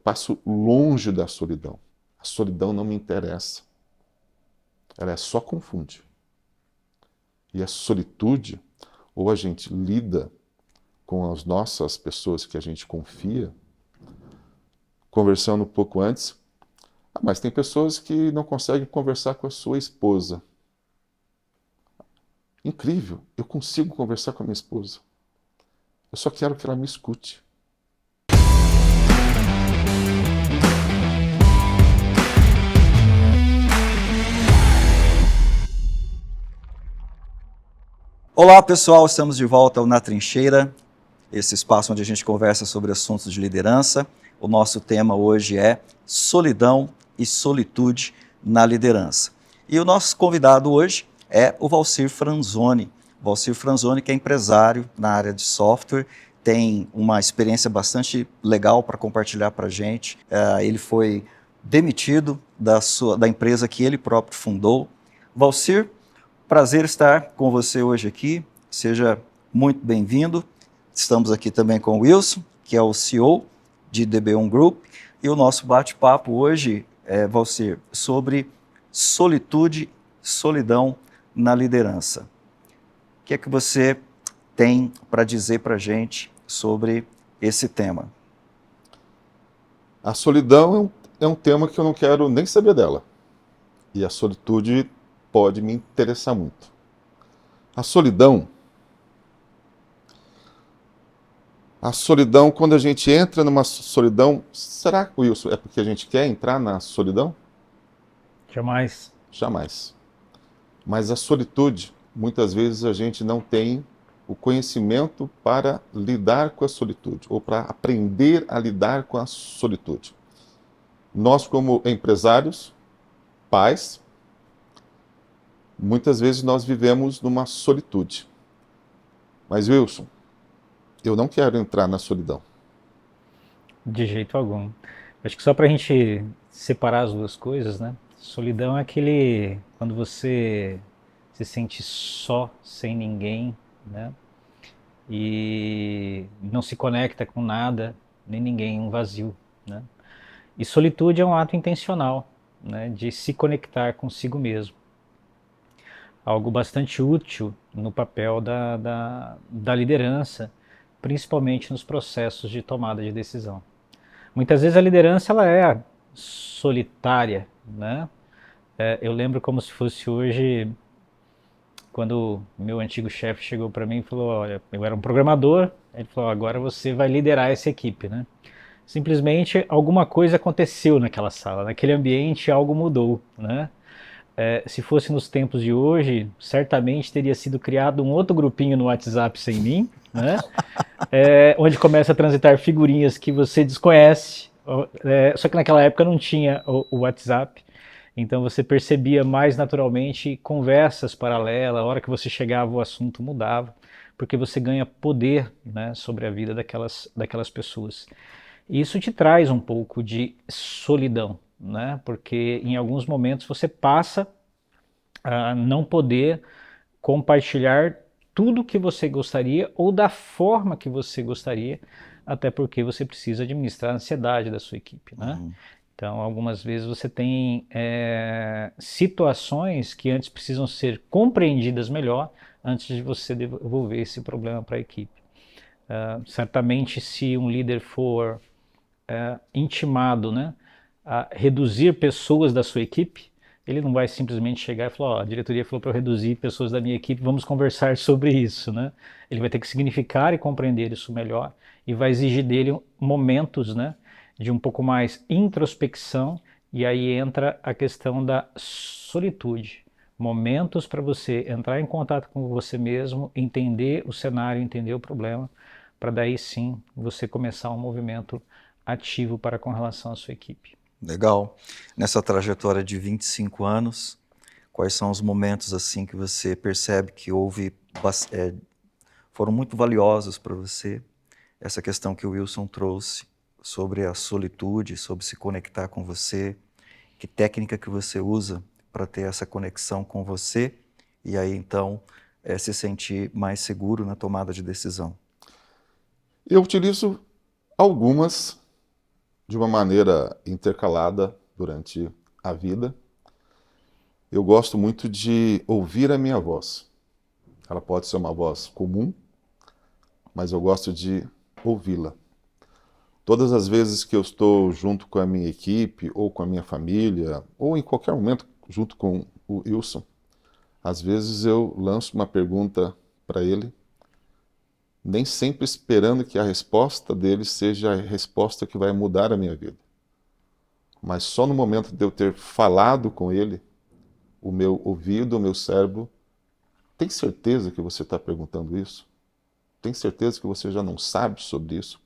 passo longe da solidão. A solidão não me interessa. Ela só confunde. E a solitude, ou a gente lida com as nossas pessoas que a gente confia, conversando um pouco antes, mas tem pessoas que não conseguem conversar com a sua esposa. Incrível, eu consigo conversar com a minha esposa. Eu só quero que ela me escute. Olá pessoal, estamos de volta ao Na Trincheira, esse espaço onde a gente conversa sobre assuntos de liderança. O nosso tema hoje é solidão e solitude na liderança. E o nosso convidado hoje é o Valcir Franzoni. Valcir Franzoni, que é empresário na área de software, tem uma experiência bastante legal para compartilhar para a gente. Ele foi demitido da empresa que ele próprio fundou. Valcir, prazer estar com você hoje aqui, seja muito bem-vindo. Estamos aqui também com o Wilson, que é o CEO de DB1 Group, e o nosso bate-papo hoje, Valcir, sobre solitude, solidão na liderança. O que é que você tem para dizer para a gente sobre esse tema? A solidão é um tema que eu não quero nem saber dela. E a solitude pode me interessar muito. A solidão, quando a gente entra numa solidão, será, Wilson, é porque a gente quer entrar na solidão? Jamais. Jamais. Mas a solitude, muitas vezes a gente não tem o conhecimento para lidar com a solitude, ou para aprender a lidar com a solitude. Nós, como empresários, pais, muitas vezes nós vivemos numa solitude. Mas, Wilson, eu não quero entrar na solidão. De jeito algum. Acho que só para a gente separar as duas coisas, né? Solidão é aquele quando você se sente só, sem ninguém, né? E não se conecta com nada, nem ninguém, um vazio, né? E solitude é um ato intencional, né? De se conectar consigo mesmo. Algo bastante útil no papel da liderança, principalmente nos processos de tomada de decisão. Muitas vezes a liderança ela é solitária, né? Eu lembro como se fosse hoje, quando meu antigo chefe chegou para mim e falou, olha, eu era um programador, ele falou, agora você vai liderar essa equipe, né? Simplesmente alguma coisa aconteceu naquela sala, naquele ambiente algo mudou, né? Se fosse nos tempos de hoje, certamente teria sido criado um outro grupinho no WhatsApp sem mim, né? Onde começa a transitar figurinhas que você desconhece, só que naquela época não tinha o WhatsApp, então você percebia mais naturalmente conversas paralelas, a hora que você chegava o assunto mudava, porque você ganha poder, né, sobre a vida daquelas pessoas. E isso te traz um pouco de solidão, né, porque em alguns momentos você passa a não poder compartilhar tudo que você gostaria ou da forma que você gostaria, até porque você precisa administrar a ansiedade da sua equipe, né? Então, algumas vezes você tem situações que antes precisam ser compreendidas melhor antes de você devolver esse problema para a equipe. Certamente, se um líder for intimado, né, a reduzir pessoas da sua equipe, ele não vai simplesmente chegar e falar, ó, a diretoria falou para eu reduzir pessoas da minha equipe, vamos conversar sobre isso, né? Ele vai ter que significar e compreender isso melhor e vai exigir dele momentos, né, de um pouco mais introspecção, e aí entra a questão da solitude. Momentos para você entrar em contato com você mesmo, entender o cenário, entender o problema, para daí sim você começar um movimento ativo para com relação à sua equipe. Legal. Nessa trajetória de 25 anos, quais são os momentos assim que você percebe que foram muito valiosos para você? Essa questão que o Wilson trouxe sobre a solitude, sobre se conectar com você, que técnica que você usa para ter essa conexão com você e aí então se sentir mais seguro na tomada de decisão? Eu utilizo algumas de uma maneira intercalada durante a vida. Eu gosto muito de ouvir a minha voz. Ela pode ser uma voz comum, mas eu gosto de ouvi-la. Todas as vezes que eu estou junto com a minha equipe, ou com a minha família, ou em qualquer momento junto com o Wilson, às vezes eu lanço uma pergunta para ele, nem sempre esperando que a resposta dele seja a resposta que vai mudar a minha vida. Mas só no momento de eu ter falado com ele, o meu ouvido, o meu cérebro, tem certeza que você está perguntando isso? Tem certeza que você já não sabe sobre isso?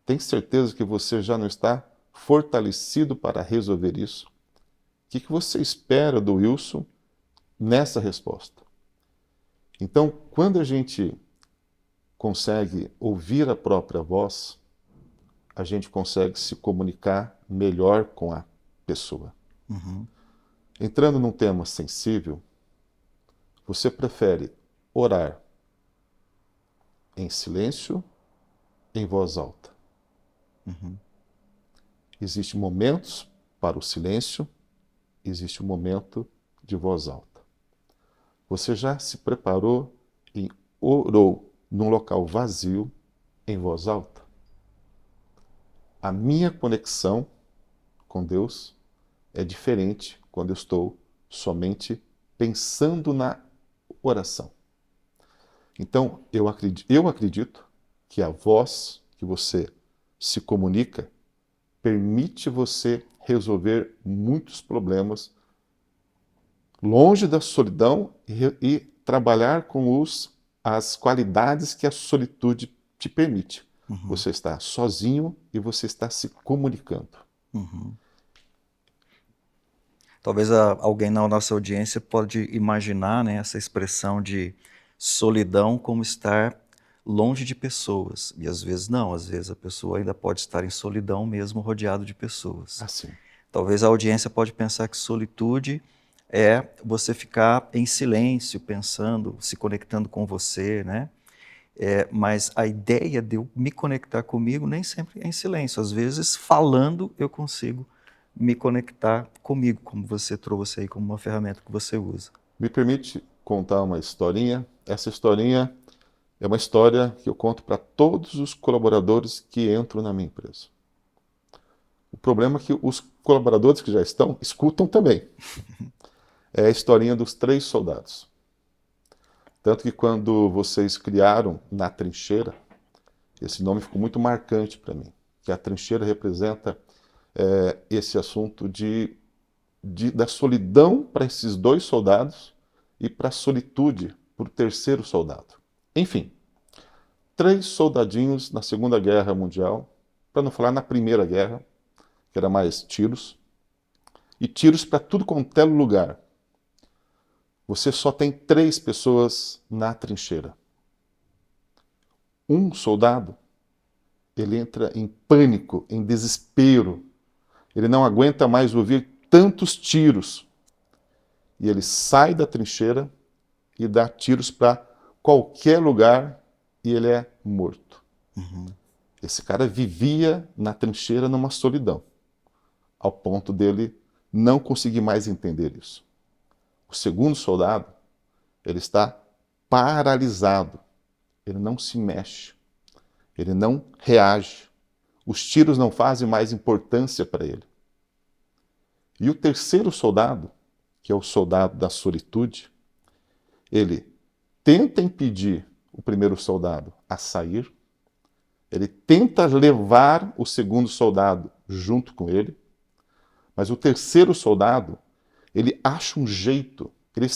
Tem certeza que você já não está fortalecido para resolver isso? O que você espera do Wilson nessa resposta? Então, quando a gente consegue ouvir a própria voz, a gente consegue se comunicar melhor com a pessoa. Uhum. Entrando num tema sensível, você prefere orar em silêncio, em voz alta? Uhum. Existem momentos para o silêncio, existe um momento de voz alta. Você já se preparou e orou num local vazio, em voz alta? A minha conexão com Deus é diferente quando eu estou somente pensando na oração. Então, eu acredito que a voz que você se comunica permite você resolver muitos problemas longe da solidão e trabalhar com as qualidades que a solitude te permite. Uhum. Você está sozinho e você está se comunicando. Uhum. Talvez alguém na nossa audiência pode imaginar, né, essa expressão de solidão como estar longe de pessoas. E às vezes não, às vezes a pessoa ainda pode estar em solidão mesmo rodeado de pessoas. Assim. Talvez a audiência pode pensar que solitude é você ficar em silêncio, pensando, se conectando com você, né? Mas a ideia de eu me conectar comigo nem sempre é em silêncio. Às vezes, falando, eu consigo me conectar comigo, como você trouxe aí como uma ferramenta que você usa. Me permite contar uma historinha? Essa historinha é uma história que eu conto para todos os colaboradores que entram na minha empresa. O problema é que os colaboradores que já estão escutam também. É a historinha dos 3 soldados. Tanto que quando vocês criaram Na Trincheira, esse nome ficou muito marcante para mim, que a trincheira representa esse assunto da solidão para esses 2 soldados e para a solitude para o terceiro soldado. Enfim, 3 soldadinhos na Segunda Guerra Mundial, para não falar na Primeira Guerra, que era mais tiros, e tiros para tudo quanto é lugar. Você só tem 3 pessoas na trincheira. Um soldado, ele entra em pânico, em desespero. Ele não aguenta mais ouvir tantos tiros. E ele sai da trincheira e dá tiros para qualquer lugar e ele é morto. Uhum. Esse cara vivia na trincheira numa solidão, ao ponto dele não conseguir mais entender isso. O segundo soldado, ele está paralisado. Ele não se mexe. Ele não reage. Os tiros não fazem mais importância para ele. E o terceiro soldado, que é o soldado da solitude, ele tenta impedir o primeiro soldado a sair, ele tenta levar o segundo soldado junto com ele, mas o terceiro soldado, ele acha um jeito, ele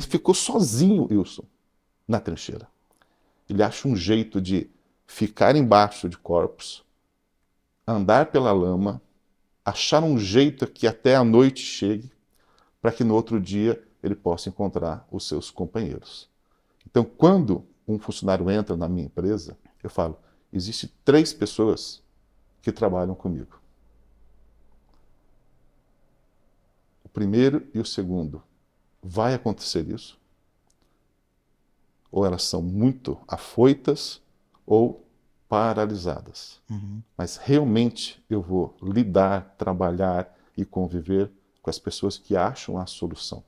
ficou sozinho, Wilson, na trincheira. Ele acha um jeito de ficar embaixo de corpos, andar pela lama, achar um jeito que até a noite chegue, para que no outro dia ele possa encontrar os seus companheiros. Então, quando um funcionário entra na minha empresa, eu falo, existem 3 pessoas que trabalham comigo. O primeiro e o segundo. Vai acontecer isso? Ou elas são muito afoitas, ou paralisadas. Uhum. Mas realmente eu vou lidar, trabalhar e conviver com as pessoas que acham a solução.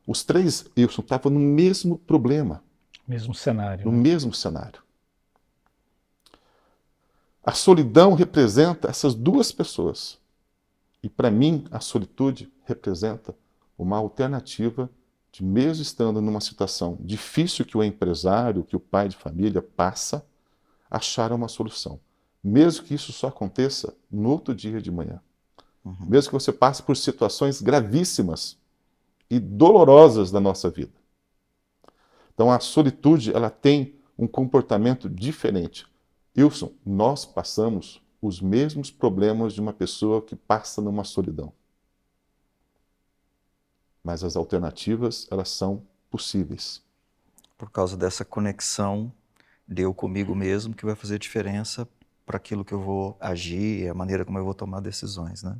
Os três, Wilson, estavam no mesmo problema, Mesmo cenário, no né? mesmo cenário. A solidão representa essas duas pessoas. E para mim, a solitude representa uma alternativa de, mesmo estando numa situação difícil que o empresário, que o pai de família passa, achar uma solução. Mesmo que isso só aconteça no outro dia de manhã. Uhum. Mesmo que você passe por situações gravíssimas e dolorosas da nossa vida. Então a solitude, ela tem um comportamento diferente. Wilson, nós passamos os mesmos problemas de uma pessoa que passa numa solidão. Mas as alternativas, elas são possíveis. Por causa dessa conexão de eu comigo mesmo que vai fazer diferença para aquilo que eu vou agir e a maneira como eu vou tomar decisões, né?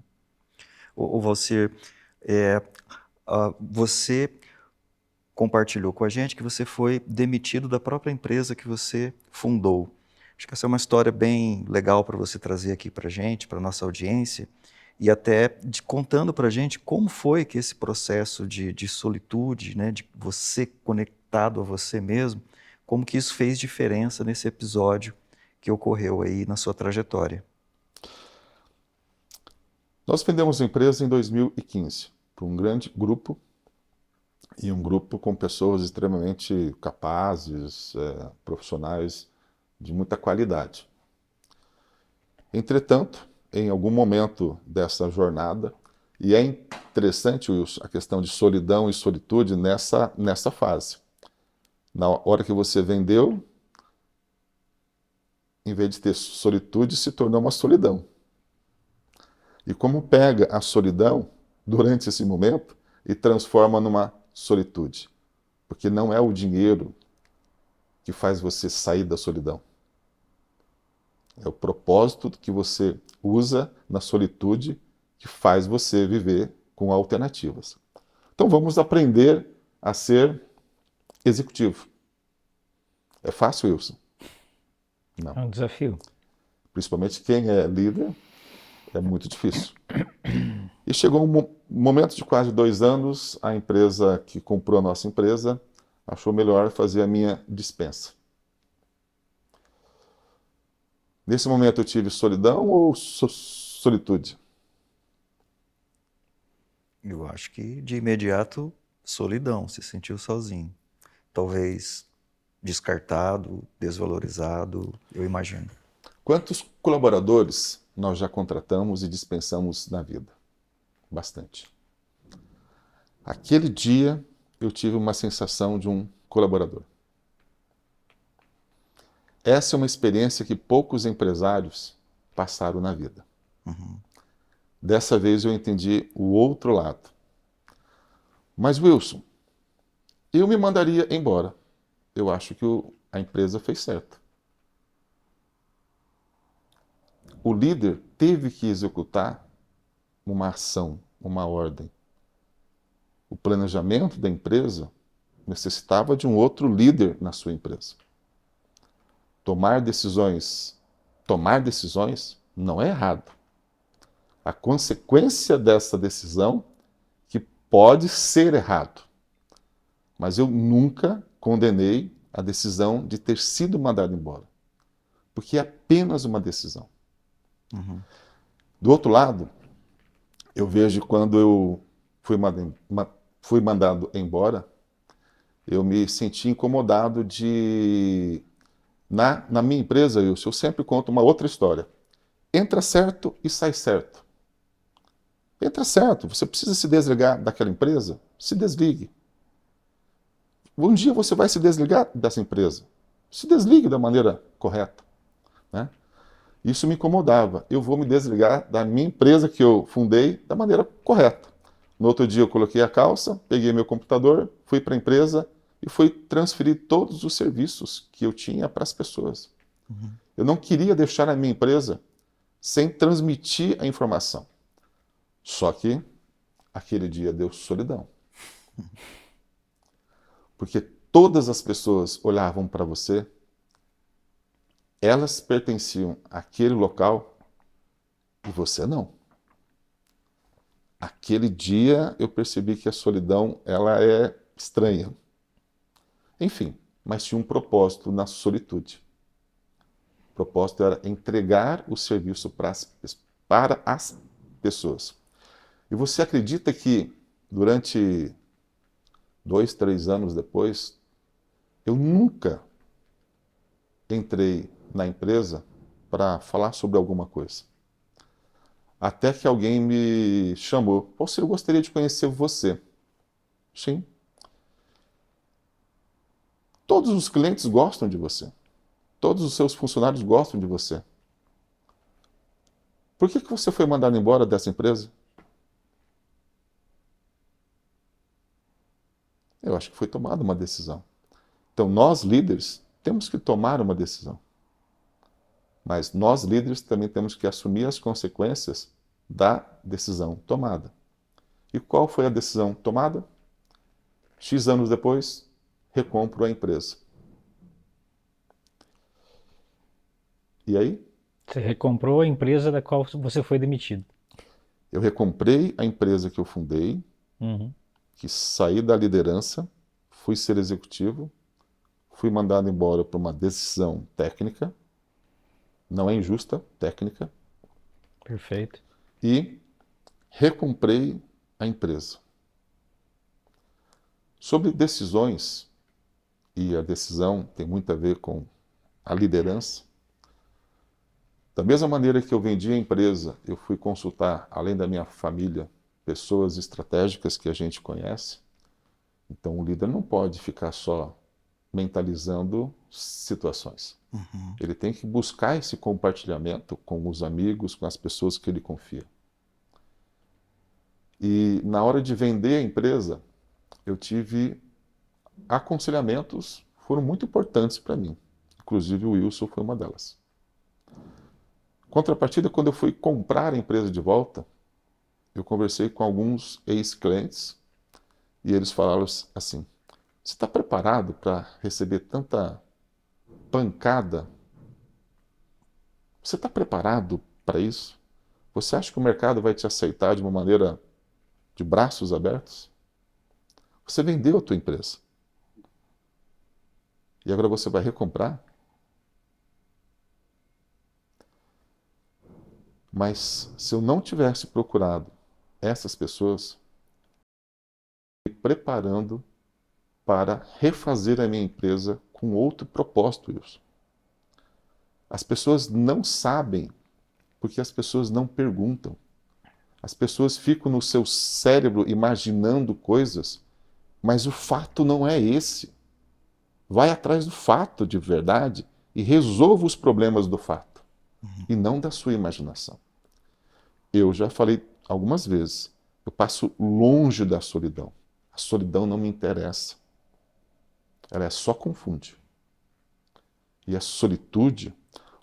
O Valcir, você compartilhou com a gente que você foi demitido da própria empresa que você fundou. Acho que essa é uma história bem legal para você trazer aqui para a gente, para a nossa audiência, e até contando para a gente como foi que esse processo de solitude, né, de você conectado a você mesmo, como que isso fez diferença nesse episódio que ocorreu aí na sua trajetória. Nós vendemos a empresa em 2015 para um grande grupo, e um grupo com pessoas extremamente capazes, profissionais de muita qualidade. Entretanto, em algum momento dessa jornada, e é interessante, Wilson, a questão de solidão e solitude nessa fase. Na hora que você vendeu, em vez de ter solitude, se tornou uma solidão. E como pega a solidão durante esse momento e transforma numa solitude? Porque não é o dinheiro que faz você sair da solidão. É o propósito que você usa na solitude que faz você viver com alternativas. Então vamos aprender a ser executivo. É fácil, Wilson? Não. É um desafio. Principalmente quem é líder, é muito difícil. E chegou um momento de quase 2 anos, a empresa que comprou a nossa empresa achou melhor fazer a minha dispensa. Nesse momento eu tive solidão ou solitude? Eu acho que de imediato solidão, se sentiu sozinho. Talvez descartado, desvalorizado, eu imagino. Quantos colaboradores nós já contratamos e dispensamos na vida? Bastante. Aquele dia eu tive uma sensação de um colaborador. Essa é uma experiência que poucos empresários passaram na vida. Uhum. Dessa vez eu entendi o outro lado. Mas, Wilson, eu me mandaria embora. Eu acho que a empresa fez certo. O líder teve que executar uma ação, uma ordem. O planejamento da empresa necessitava de um outro líder na sua empresa. Tomar decisões não é errado. A consequência dessa decisão que pode ser errado. Mas eu nunca condenei a decisão de ter sido mandado embora. Porque é apenas uma decisão. Uhum. Do outro lado, eu vejo quando eu fui mandado embora, eu me senti incomodado de... Na minha empresa, eu sempre conto uma outra história. Entra certo e sai certo. Entra certo, você precisa se desligar daquela empresa, se desligue. Um dia você vai se desligar dessa empresa. Se desligue da maneira correta. Né? Isso me incomodava. Eu vou me desligar da minha empresa que eu fundei da maneira correta. No outro dia eu coloquei a calça, peguei meu computador, fui para a empresa e fui transferir todos os serviços que eu tinha para as pessoas. Uhum. Eu não queria deixar a minha empresa sem transmitir a informação. Só que aquele dia deu solidão. Porque todas as pessoas olhavam para você Elas pertenciam àquele local e você não. Aquele dia eu percebi que a solidão ela é estranha. Enfim, mas tinha um propósito na solitude. O propósito era entregar o serviço para as pessoas. E você acredita que durante 2, 3 anos depois, eu nunca entrei na empresa para falar sobre alguma coisa. Até que alguém me chamou. Pô, eu gostaria de conhecer você. Sim. Todos os clientes gostam de você. Todos os seus funcionários gostam de você. Por que você foi mandado embora dessa empresa? Eu acho que foi tomada uma decisão. Então, nós líderes temos que tomar uma decisão. Mas nós líderes também temos que assumir as consequências da decisão tomada. E qual foi a decisão tomada? X anos depois, recompro a empresa. E aí? Você recomprou a empresa da qual você foi demitido. Eu recomprei a empresa que eu fundei, Uhum. que saí da liderança, fui ser executivo, fui mandado embora por uma decisão técnica, não é injusta, técnica, Perfeito. e recomprei a empresa. Sobre decisões, e a decisão tem muito a ver com a liderança, da mesma maneira que eu vendi a empresa, eu fui consultar, além da minha família, pessoas estratégicas que a gente conhece. Então, o líder não pode ficar só mentalizando situações. Uhum. Ele tem que buscar esse compartilhamento com os amigos, com as pessoas que ele confia. E na hora de vender a empresa, eu tive aconselhamentos, foram muito importantes para mim. Inclusive o Wilson foi uma delas. Contrapartida, quando eu fui comprar a empresa de volta, eu conversei com alguns ex-clientes e eles falaram assim: você está preparado para receber tanta pancada? Você está preparado para isso? Você acha que o mercado vai te aceitar de uma maneira de braços abertos? Você vendeu a tua empresa. E agora você vai recomprar? Mas se eu não tivesse procurado essas pessoas, me preparando para refazer a minha empresa com outro propósito, Wilson. As pessoas não sabem porque as pessoas não perguntam. As pessoas ficam no seu cérebro imaginando coisas, mas o fato não é esse. Vai atrás do fato de verdade e resolva os problemas do fato, e não da sua imaginação. Eu já falei algumas vezes, eu passo longe da solidão. A solidão não me interessa. Ela só confunde. E a solitude,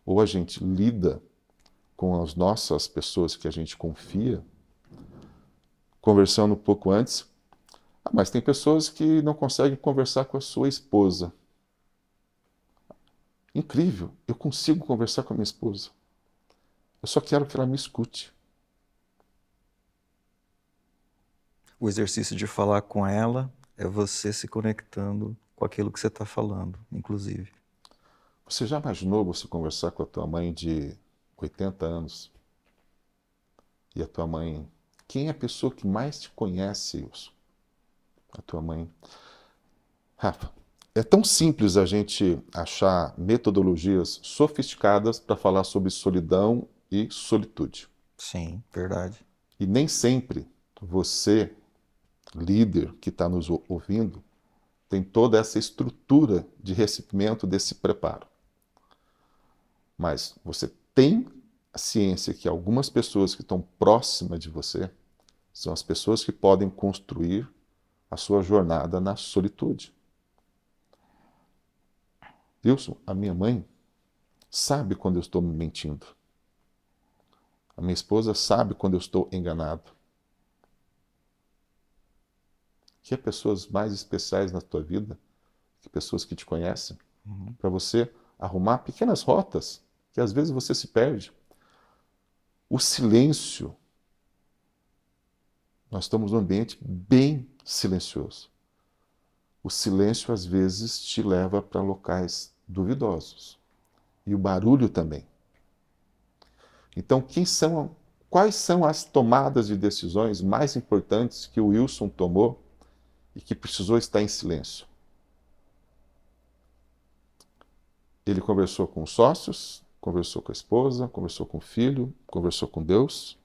ou a gente lida com as nossas pessoas que a gente confia, conversando um pouco antes, mas tem pessoas que não conseguem conversar com a sua esposa. Incrível, eu consigo conversar com a minha esposa. Eu só quero que ela me escute. O exercício de falar com ela é você se conectando com aquilo que você está falando, inclusive. Você já imaginou você conversar com a tua mãe de 80 anos? E a tua mãe, quem é a pessoa que mais te conhece, Wilson? A tua mãe. Rafa, é tão simples a gente achar metodologias sofisticadas para falar sobre solidão e solitude. Sim, verdade. E nem sempre você, líder que está nos ouvindo, tem toda essa estrutura de recebimento desse preparo. Mas você tem a ciência que algumas pessoas que estão próximas de você são as pessoas que podem construir a sua jornada na solitude. Wilson, a minha mãe sabe quando eu estou me mentindo. A minha esposa sabe quando eu estou enganado. Que é pessoas mais especiais na tua vida, que pessoas que te conhecem, para você arrumar pequenas rotas que às vezes você se perde. O silêncio. Nós estamos num ambiente bem silencioso. O silêncio às vezes te leva para locais duvidosos. E o barulho também. Então, quais são as tomadas de decisões mais importantes que o Wilson tomou e que precisou estar em silêncio? Ele conversou com os sócios, conversou com a esposa, conversou com o filho, conversou com Deus.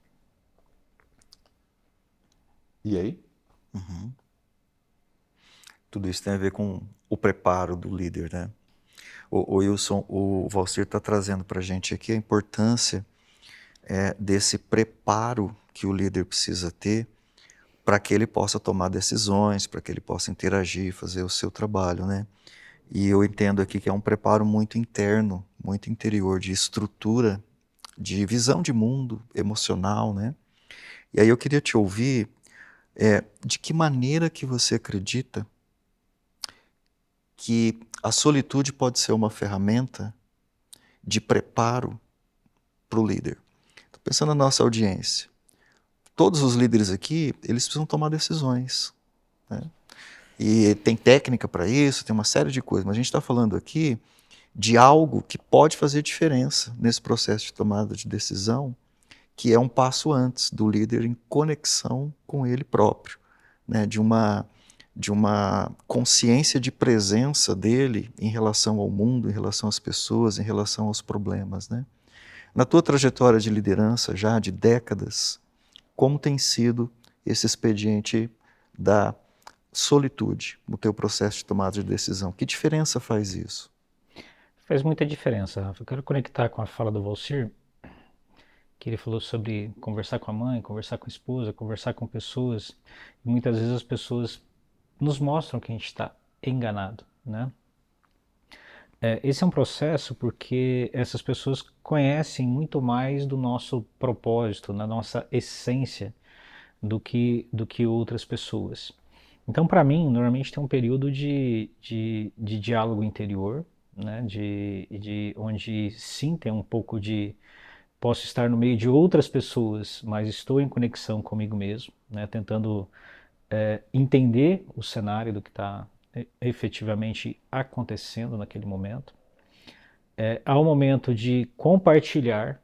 E aí? Uhum. Tudo isso tem a ver com o preparo do líder, né? O Wilson, o Valcir está trazendo para a gente aqui a importância desse preparo que o líder precisa ter para que ele possa tomar decisões, para que ele possa interagir, fazer o seu trabalho, né? E eu entendo aqui que é um preparo muito interno, muito interior, de estrutura, de visão de mundo, emocional, né? E aí eu queria te ouvir, de que maneira que você acredita que a solitude pode ser uma ferramenta de preparo para o líder. Estou pensando na nossa audiência. Todos os líderes aqui, eles precisam tomar decisões, né? E tem técnica para isso, tem uma série de coisas, mas a gente está falando aqui de algo que pode fazer diferença nesse processo de tomada de decisão, que é um passo antes do líder em conexão com ele próprio, né? De uma consciência de presença dele em relação ao mundo, em relação às pessoas, em relação aos problemas, né? Na tua trajetória de liderança, já de décadas, como tem sido esse expediente da solitude no teu processo de tomada de decisão? Que diferença faz isso? Faz muita diferença, Rafa. Eu quero conectar com a fala do Valcir, que ele falou sobre conversar com a mãe, conversar com a esposa, conversar com pessoas. E muitas vezes as pessoas nos mostram que a gente está enganado, né? Esse é um processo porque essas pessoas conhecem muito mais do nosso propósito, da nossa essência, do que outras pessoas. Então, para mim, normalmente tem um período de diálogo interior, né? Onde sim tem um pouco de. Posso estar no meio de outras pessoas, mas estou em conexão comigo mesmo, né? Tentando entender o cenário do que está efetivamente acontecendo naquele momento. Há um momento de compartilhar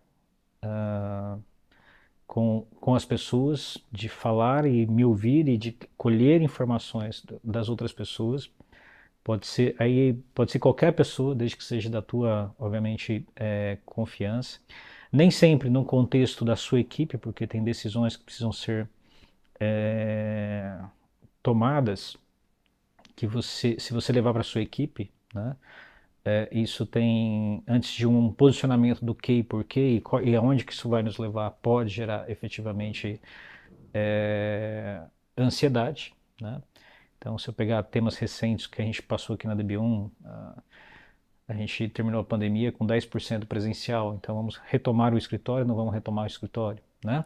com as pessoas, de falar e me ouvir e de colher informações das outras pessoas. Pode ser qualquer pessoa, desde que seja da tua, obviamente, confiança. Nem sempre no contexto da sua equipe, porque tem decisões que precisam ser tomadas que se você levar para sua equipe, né? Isso tem, antes de um posicionamento do que e porquê e aonde que isso vai nos levar, pode gerar efetivamente ansiedade, né? Então, se eu pegar temas recentes que a gente passou aqui na DB1, a gente terminou a pandemia com 10% presencial, então vamos retomar o escritório, não vamos retomar o escritório, né?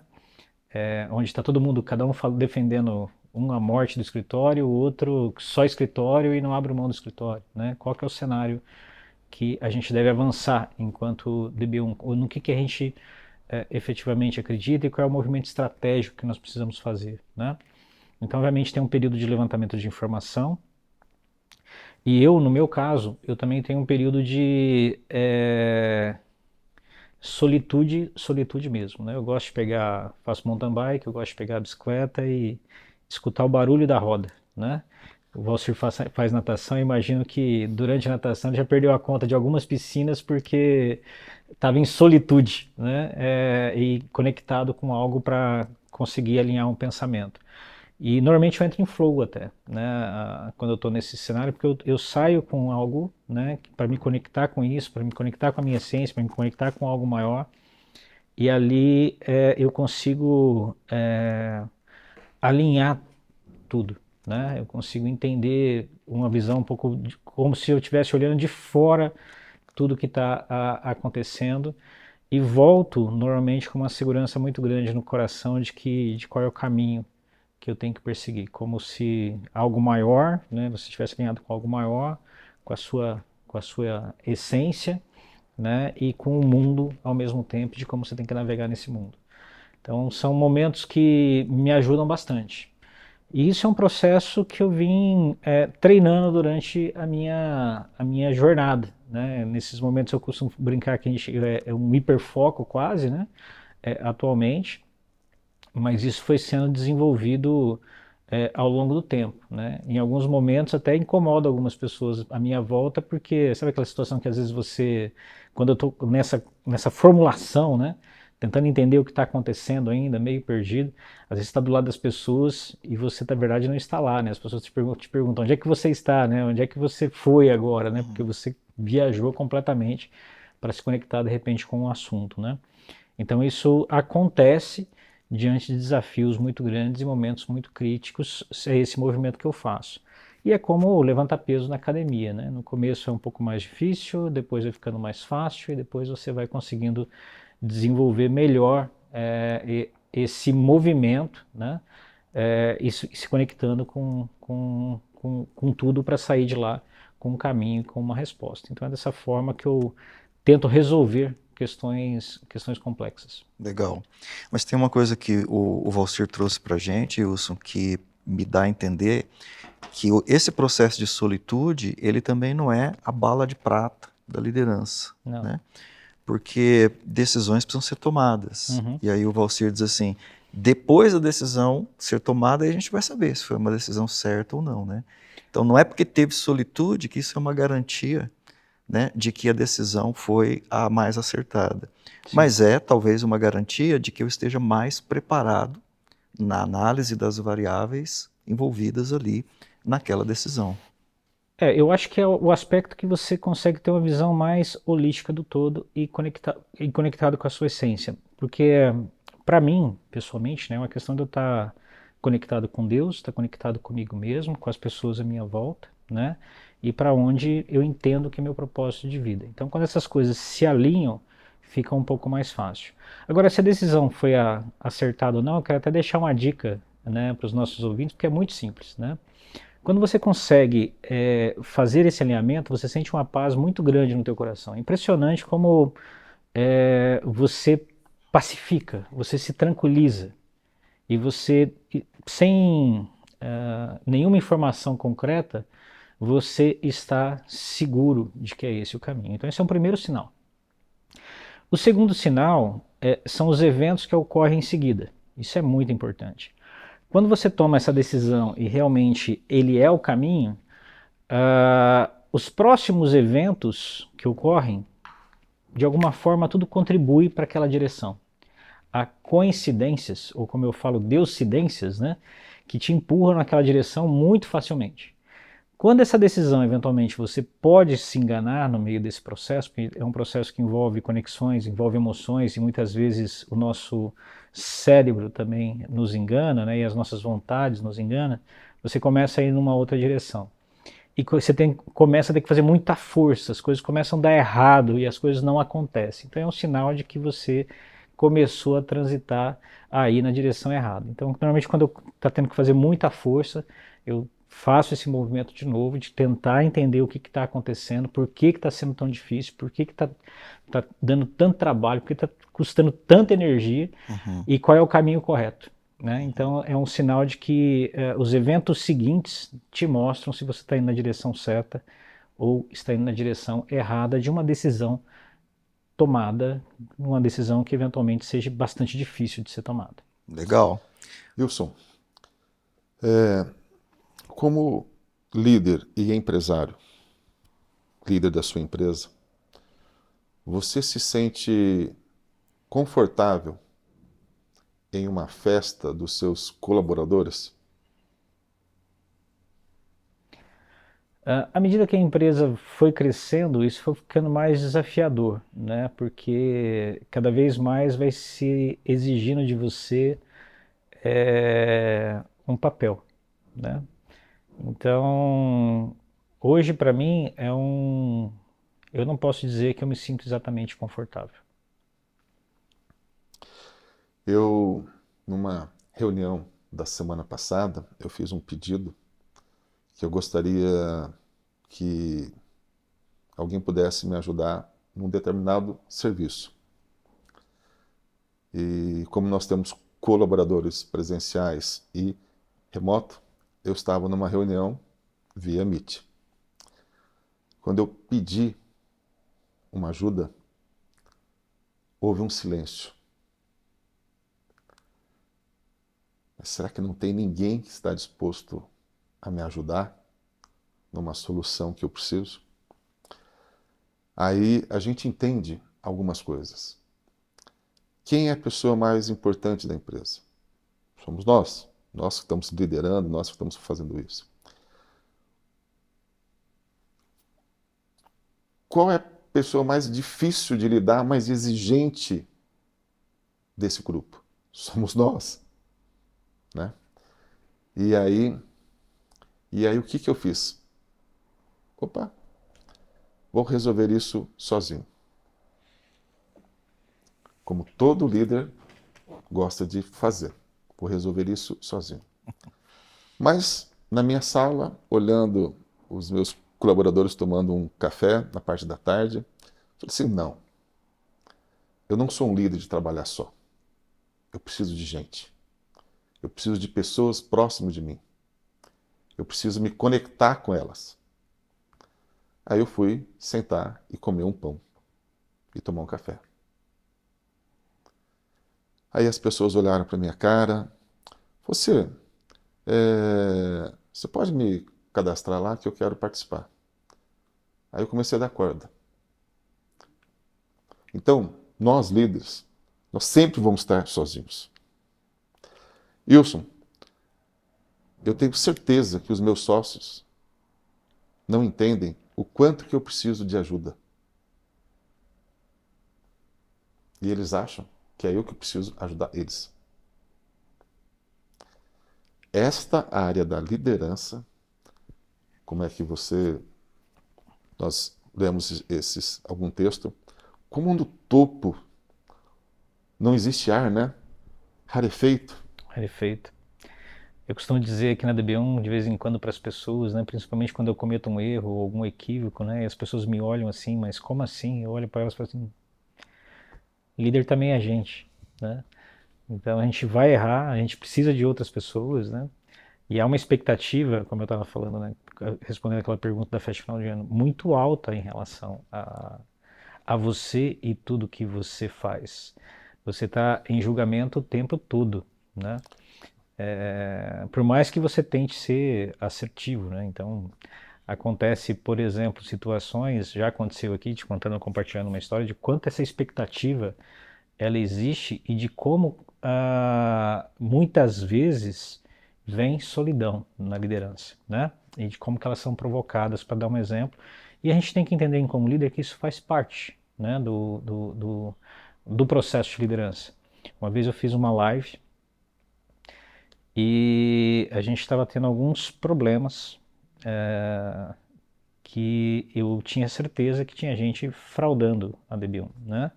Onde está todo mundo, cada um defendendo a morte do escritório, o outro só escritório e não abre mão do escritório, né? Qual que é o cenário que a gente deve avançar enquanto DB1, ou no que a gente efetivamente acredita e qual é o movimento estratégico que nós precisamos fazer, né? Então, obviamente, tem um período de levantamento de informação e eu, no meu caso, eu também tenho um período de solitude mesmo, né? Eu gosto de faço mountain bike, eu gosto de pegar a bicicleta e escutar o barulho da roda, né? O Valcir faz natação, imagino que durante a natação ele já perdeu a conta de algumas piscinas porque estava em solitude, né? E conectado com algo para conseguir alinhar um pensamento. E normalmente eu entro em flow até, né? Quando eu estou nesse cenário, porque eu saio com algo, né? Para me conectar com isso, para me conectar com a minha essência, para me conectar com algo maior. E ali eu consigo alinhar tudo, né? Eu consigo entender uma visão um pouco como se eu estivesse olhando de fora tudo que está acontecendo e volto normalmente com uma segurança muito grande no coração de qual é o caminho que eu tenho que perseguir, como se algo maior, né? Você estivesse alinhado com algo maior, com a sua com a sua essência, né, e com o mundo ao mesmo tempo, de como você tem que navegar nesse mundo. Então são momentos que me ajudam bastante. E isso é um processo que eu vim treinando durante a minha jornada, né? Nesses momentos eu costumo brincar que a gente é um hiperfoco quase, né? Atualmente, mas isso foi sendo desenvolvido ao longo do tempo, né? Em alguns momentos até incomoda algumas pessoas à minha volta, porque sabe aquela situação que às vezes você, quando eu estou nessa formulação, né? Tentando entender o que está acontecendo ainda, meio perdido, às vezes está do lado das pessoas e você, na verdade, não está lá, né? As pessoas te perguntam onde é que você está, né? Onde é que você foi agora, né? Porque você viajou completamente para se conectar de repente com um assunto, né? Então isso acontece diante de desafios muito grandes e momentos muito críticos, é esse movimento que eu faço. E é como levantar peso na academia, né? No começo é um pouco mais difícil, depois vai ficando mais fácil e depois você vai conseguindo desenvolver melhor esse movimento, né? E se conectando com tudo para sair de lá com um caminho, com uma resposta. Então é dessa forma que eu tento resolver questões complexas. Legal. Mas tem uma coisa que o Valcir trouxe para a gente, Wilson, que me dá a entender que esse processo de solitude, ele também não é a bala de prata da liderança, Não. né? Porque decisões precisam ser tomadas. Uhum. E aí o Valcir diz assim, depois da decisão ser tomada, aí a gente vai saber se foi uma decisão certa ou não, né? Então não é porque teve solitude que isso é uma garantia, né, de que a decisão foi a mais acertada. Sim. Mas é talvez uma garantia de que eu esteja mais preparado na análise das variáveis envolvidas ali naquela decisão. Eu acho que é o aspecto que você consegue ter uma visão mais holística do todo e conectado com a sua essência. Porque, para mim, pessoalmente, né, é uma questão de eu estar conectado com Deus, estar conectado comigo mesmo, com as pessoas à minha volta, né, e para onde eu entendo que é meu propósito de vida. Então, quando essas coisas se alinham, fica um pouco mais fácil. Agora, se a decisão foi acertada ou não, eu quero até deixar uma dica, né, para os nossos ouvintes, porque é muito simples, né? Quando você consegue fazer esse alinhamento, você sente uma paz muito grande no teu coração. É impressionante como você pacifica, você se tranquiliza e você, sem nenhuma informação concreta, você está seguro de que é esse o caminho. Então esse é um primeiro sinal. O segundo sinal são os eventos que ocorrem em seguida. Isso é muito importante. Quando você toma essa decisão e realmente ele é o caminho, os próximos eventos que ocorrem, de alguma forma, tudo contribui para aquela direção. Há coincidências, ou como eu falo, deucidências, né, que te empurram naquela direção muito facilmente. Quando essa decisão, eventualmente, você pode se enganar no meio desse processo, porque é um processo que envolve conexões, envolve emoções, e muitas vezes o nosso cérebro também nos engana, né, e as nossas vontades nos enganam, você começa a ir numa outra direção. E você começa a ter que fazer muita força, as coisas começam a dar errado e as coisas não acontecem. Então é um sinal de que você começou a transitar aí na direção errada. Então, normalmente, quando eu estou tendo que fazer muita força, eu faço esse movimento de novo, de tentar entender o que está acontecendo, por que está sendo tão difícil, por que está dando tanto trabalho, por que está custando tanta energia e qual é o caminho correto. Né? Então é um sinal de que os eventos seguintes te mostram se você está indo na direção certa ou está indo na direção errada de uma decisão tomada, uma decisão que eventualmente seja bastante difícil de ser tomada. Legal. Wilson, como líder e empresário, líder da sua empresa, você se sente confortável em uma festa dos seus colaboradores? À medida que a empresa foi crescendo, isso foi ficando mais desafiador, né? Porque cada vez mais vai se exigindo de você um papel, né? Então, hoje para mim eu não posso dizer que eu me sinto exatamente confortável. Numa reunião da semana passada, eu fiz um pedido que eu gostaria que alguém pudesse me ajudar num determinado serviço. E como nós temos colaboradores presenciais e remoto, eu estava numa reunião via Meet. Quando eu pedi uma ajuda, houve um silêncio. Mas será que não tem ninguém que está disposto a me ajudar numa solução que eu preciso? Aí a gente entende algumas coisas. Quem é a pessoa mais importante da empresa? Somos nós. Nós que estamos liderando, nós que estamos fazendo isso. Qual é a pessoa mais difícil de lidar, mais exigente desse grupo? Somos nós, né? E aí o que eu fiz? Opa, vou resolver isso sozinho. Como todo líder gosta de fazer. Vou resolver isso sozinho. Mas, na minha sala, olhando os meus colaboradores tomando um café na parte da tarde, falei assim, não, eu não sou um líder de trabalhar só. Eu preciso de gente. Eu preciso de pessoas próximas de mim. Eu preciso me conectar com elas. Aí eu fui sentar e comer um pão e tomar um café. Aí as pessoas olharam para minha cara. Você pode me cadastrar lá que eu quero participar. Aí eu comecei a dar corda. Então, nós líderes, nós sempre vamos estar sozinhos. Wilson, eu tenho certeza que os meus sócios não entendem o quanto que eu preciso de ajuda. E eles acham que é eu que preciso ajudar eles. Esta área da liderança, como é que nós lemos algum texto, como no topo não existe ar, né? Rarefeito. Rarefeito. Eu costumo dizer aqui na DB1, de vez em quando, para as pessoas, né, principalmente quando eu cometo um erro ou algum equívoco, né, e as pessoas me olham assim, mas como assim? Eu olho para elas e falo assim, líder também é gente, né? Então a gente vai errar, a gente precisa de outras pessoas, né? E há uma expectativa, como eu estava falando, né, respondendo aquela pergunta da festa final de ano, muito alta em relação a você e tudo que você faz. Você está em julgamento o tempo todo, né? Por mais que você tente ser assertivo, né? Então, acontece, por exemplo, situações, já aconteceu aqui, te contando, compartilhando uma história, de quanto essa expectativa ela existe e de como muitas vezes vem solidão na liderança, né? E de como que elas são provocadas, para dar um exemplo. E a gente tem que entender como líder que isso faz parte, né, do processo de liderança. Uma vez eu fiz uma live e a gente estava tendo alguns problemas que eu tinha certeza que tinha gente fraudando a DB1, né?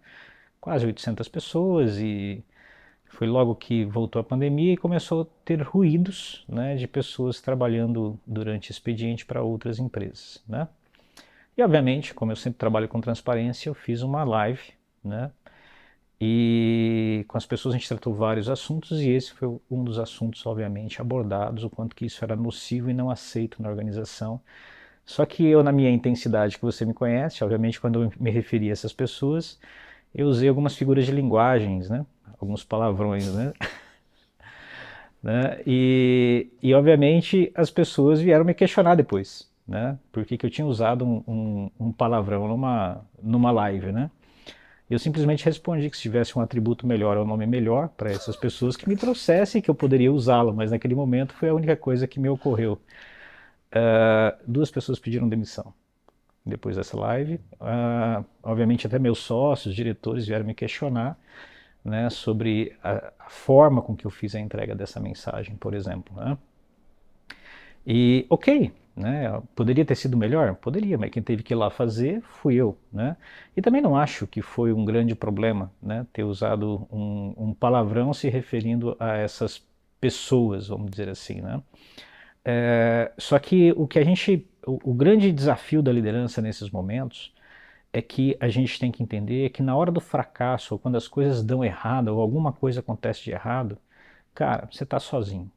Quase 800 pessoas e foi logo que voltou a pandemia e começou a ter ruídos, né, de pessoas trabalhando durante expediente para outras empresas, né? E obviamente, como eu sempre trabalho com transparência, eu fiz uma live, né? E com as pessoas a gente tratou vários assuntos e esse foi um dos assuntos, obviamente, abordados, o quanto que isso era nocivo e não aceito na organização. Só que eu, na minha intensidade que você me conhece, obviamente, quando eu me referi a essas pessoas, eu usei algumas figuras de linguagens, né? Alguns palavrões, né? Né? Obviamente, as pessoas vieram me questionar depois, né? Por que eu tinha usado um palavrão numa live, né? Eu simplesmente respondi que se tivesse um atributo melhor ou um nome melhor para essas pessoas que me trouxessem, que eu poderia usá-lo, mas naquele momento foi a única coisa que me ocorreu. Duas pessoas pediram demissão depois dessa live. Obviamente até meus sócios, diretores vieram me questionar, né, sobre a forma com que eu fiz a entrega dessa mensagem, por exemplo, né? E ok, né, poderia ter sido melhor? Poderia, mas quem teve que ir lá fazer fui eu, né? E também não acho que foi um grande problema, né, ter usado um palavrão se referindo a essas pessoas, vamos dizer assim, né? Só que o grande desafio da liderança nesses momentos é que a gente tem que entender é que na hora do fracasso, ou quando as coisas dão errado, ou alguma coisa acontece de errado, cara, você está sozinho.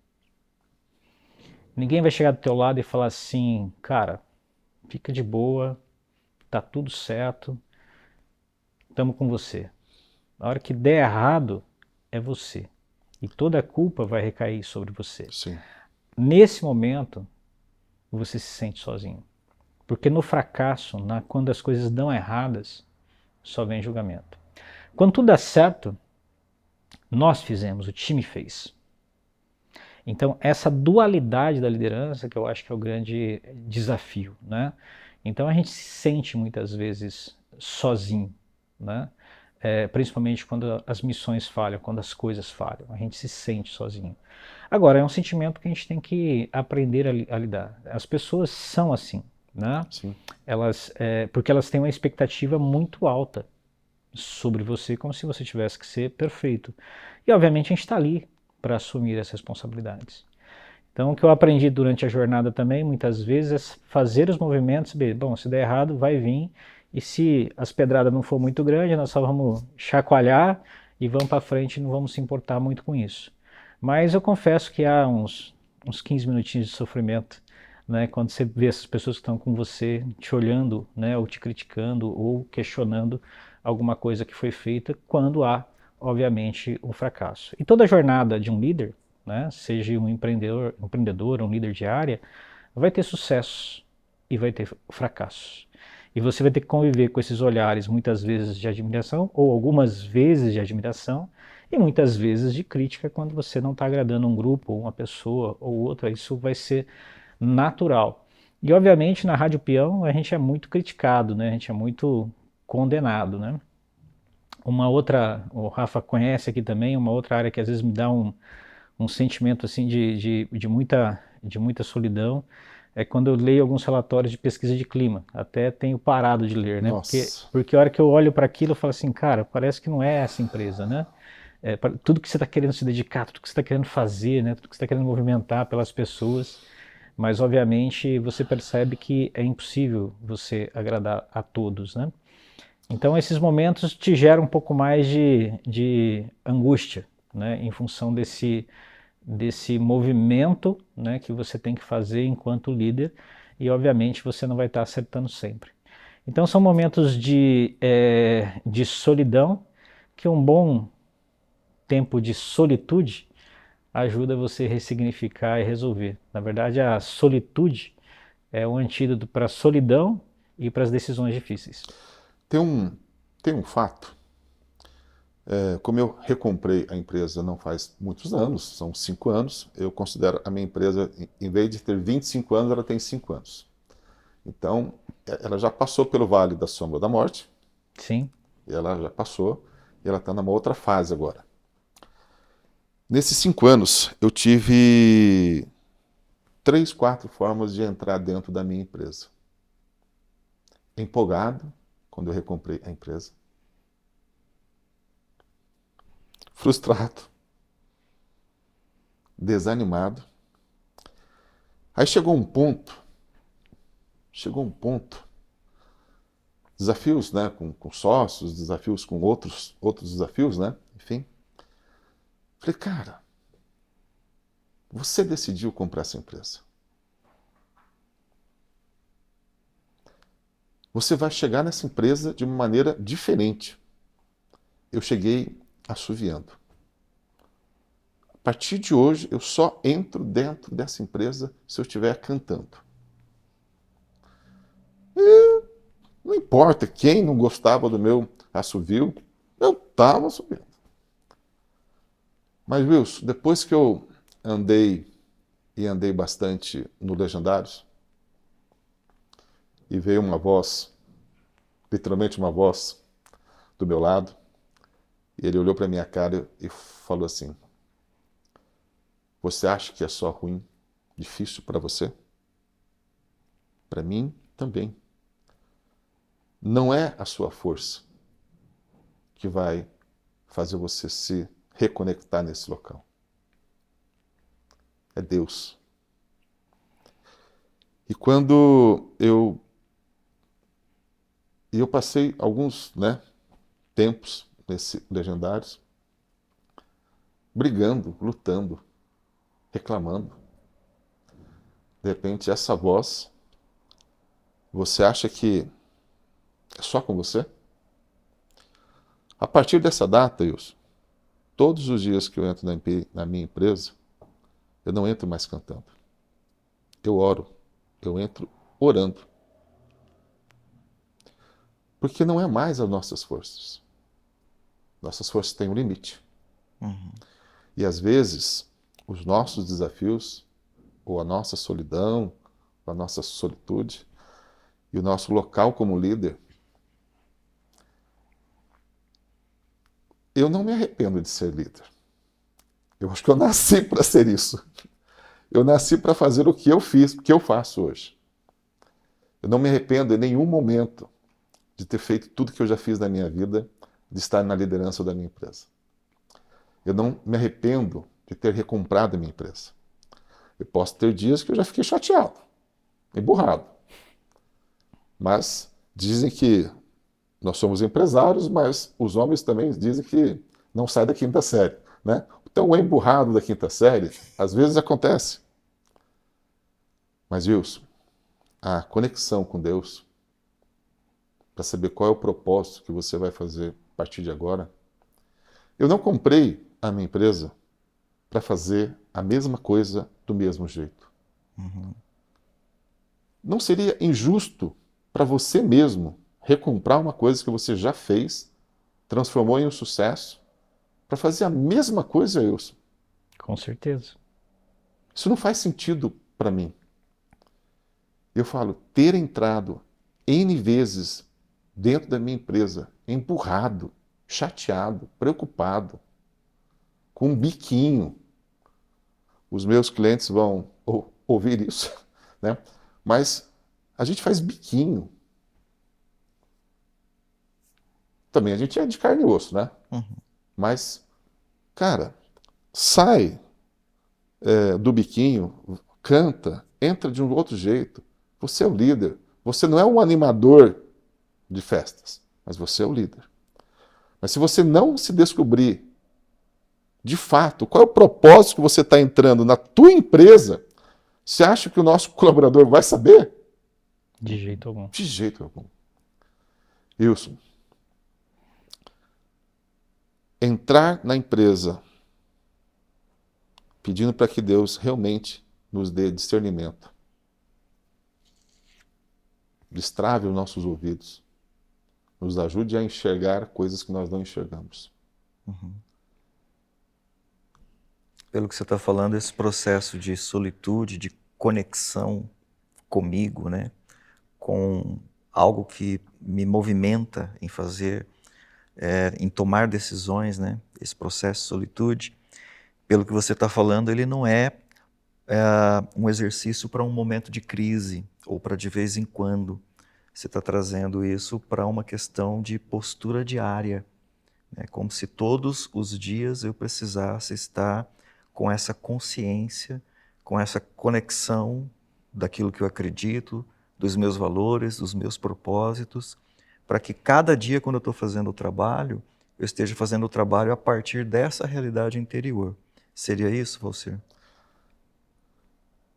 Ninguém vai chegar do teu lado e falar assim, cara, fica de boa, tá tudo certo, estamos com você. Na hora que der errado, é você. E toda a culpa vai recair sobre você. Sim. Nesse momento, você se sente sozinho. Porque no fracasso, quando as coisas dão erradas, só vem julgamento. Quando tudo dá certo, nós fizemos, o time fez. Então, essa dualidade da liderança que eu acho que é o grande desafio, né? Então, a gente se sente muitas vezes sozinho, né? Principalmente quando as missões falham, quando as coisas falham, a gente se sente sozinho. Agora, é um sentimento que a gente tem que aprender a lidar. As pessoas são assim, né? Sim. Porque elas têm uma expectativa muito alta sobre você, como se você tivesse que ser perfeito. E, obviamente, a gente está ali para assumir essas responsabilidades. Então, o que eu aprendi durante a jornada também, muitas vezes, é fazer os movimentos. Bom, se der errado, vai vir. E se as pedradas não for muito grandes, nós só vamos chacoalhar e vamos para frente e não vamos se importar muito com isso. Mas eu confesso que há uns 15 minutinhos de sofrimento, né, quando você vê essas pessoas que estão com você, te olhando, né, ou te criticando, ou questionando alguma coisa que foi feita, quando há, obviamente, um fracasso. E toda a jornada de um líder, né, seja um empreendedor, um líder de área, vai ter sucesso e vai ter fracasso. E você vai ter que conviver com esses olhares, muitas vezes de admiração, ou algumas vezes de admiração, e muitas vezes de crítica quando você não está agradando um grupo, ou uma pessoa ou outra. Isso vai ser natural. E obviamente na Rádio Peão a gente é muito criticado, né? A gente é muito condenado, né? Uma outra, o Rafa conhece aqui também, uma outra área que às vezes me dá um sentimento assim de muita solidão, é quando eu leio alguns relatórios de pesquisa de clima. Até tenho parado de ler, né? Nossa. Porque a hora que eu olho para aquilo eu falo assim, cara, parece que não é essa empresa, né? Tudo que você está querendo se dedicar, tudo que você está querendo fazer, né? Tudo que você está querendo movimentar pelas pessoas, mas obviamente você percebe que é impossível você agradar a todos, né? Então esses momentos te geram um pouco mais de angústia, né? Em função desse movimento, né, que você tem que fazer enquanto líder, e obviamente você não vai estar acertando sempre. Então são momentos de solidão, que um bom tempo de solitude ajuda você a ressignificar e resolver. Na verdade, a solitude é um antídoto para a solidão e para as decisões difíceis. Tem um, tem um fato. Como eu recomprei a empresa não faz muitos anos, são 5 anos, eu considero a minha empresa, em vez de ter 25 anos, ela tem 5 anos. Então, ela já passou pelo Vale da Sombra da Morte, Sim, ela já passou, e ela está numa outra fase agora. Nesses 5 anos, eu tive 3, 4 formas de entrar dentro da minha empresa. Empolgado, quando eu recomprei a empresa. Frustrado, desanimado. Aí chegou um ponto, desafios, né, com sócios, desafios com outros desafios, né, enfim. Falei, cara, você decidiu comprar essa empresa. Você vai chegar nessa empresa de uma maneira diferente. Eu cheguei assoviando. A partir de hoje, eu só entro dentro dessa empresa se eu estiver cantando. E não importa quem não gostava do meu assovio, eu estava assoviando. Mas, Wilson, depois que eu andei bastante no Legendários, e veio uma voz, literalmente uma voz, do meu lado, e ele olhou para minha cara e falou assim: Você acha que é só ruim, difícil para você? Para mim também. Não é a sua força que vai fazer você se reconectar nesse local. É Deus. E quando eu E eu passei alguns, tempos legendários brigando, lutando, reclamando. De repente, essa voz, você acha que é só com você? A partir dessa data, Wilson, todos os dias que eu entro na minha empresa, eu não entro mais cantando. Eu oro, eu entro orando. Porque não é mais as nossas forças. Nossas forças têm um limite. Uhum. E às vezes, os nossos desafios, ou a nossa solidão, ou a nossa solitude, e o nosso local como líder, eu não me arrependo de ser líder. Eu acho que eu nasci para ser isso. Eu nasci para fazer o que eu fiz, o que eu faço hoje. Eu não me arrependo em nenhum momento de ter feito tudo que eu já fiz na minha vida, de estar na liderança da minha empresa. Eu não me arrependo de ter recomprado a minha empresa. Eu posso ter dias que eu já fiquei chateado, emburrado. Mas dizem que nós somos empresários, mas os homens também dizem que não sai da quinta série, né? Então o emburrado da quinta série, às vezes acontece. Mas, Wilson, a conexão com Deus, para saber qual é o propósito que você vai fazer a partir de agora. Eu não comprei a minha empresa para fazer a mesma coisa do mesmo jeito. Uhum. Não seria injusto para você mesmo recomprar uma coisa que você já fez, transformou em um sucesso, para fazer a mesma coisa, Wilson? Com certeza. Isso não faz sentido para mim. Eu falo, ter entrado N vezes dentro da minha empresa, empurrado, chateado, preocupado, com um biquinho. Os meus clientes vão ouvir isso, né? Mas a gente faz biquinho. Também a gente é de carne e osso, né? Uhum. Mas, cara, sai do biquinho, canta, entra de um outro jeito. Você é o líder. Você não é um animador de festas, mas você é o líder. Mas se você não se descobrir, de fato, qual é o propósito que você está entrando na tua empresa, você acha que o nosso colaborador vai saber? De jeito algum. De jeito algum. Wilson, entrar na empresa pedindo para que Deus realmente nos dê discernimento, destrave os nossos ouvidos, nos ajude a enxergar coisas que nós não enxergamos. Uhum. Pelo que você está falando, esse processo de solitude, de conexão comigo, né, com algo que me movimenta em fazer, em tomar decisões, né, esse processo de solitude, pelo que você está falando, ele não é um exercício para um momento de crise ou para de vez em quando. Você está trazendo isso para uma questão de postura diária, né? Como se todos os dias eu precisasse estar com essa consciência, com essa conexão daquilo que eu acredito, dos meus valores, dos meus propósitos, para que cada dia, quando eu estou fazendo o trabalho, eu esteja fazendo o trabalho a partir dessa realidade interior. Seria isso, Valcir?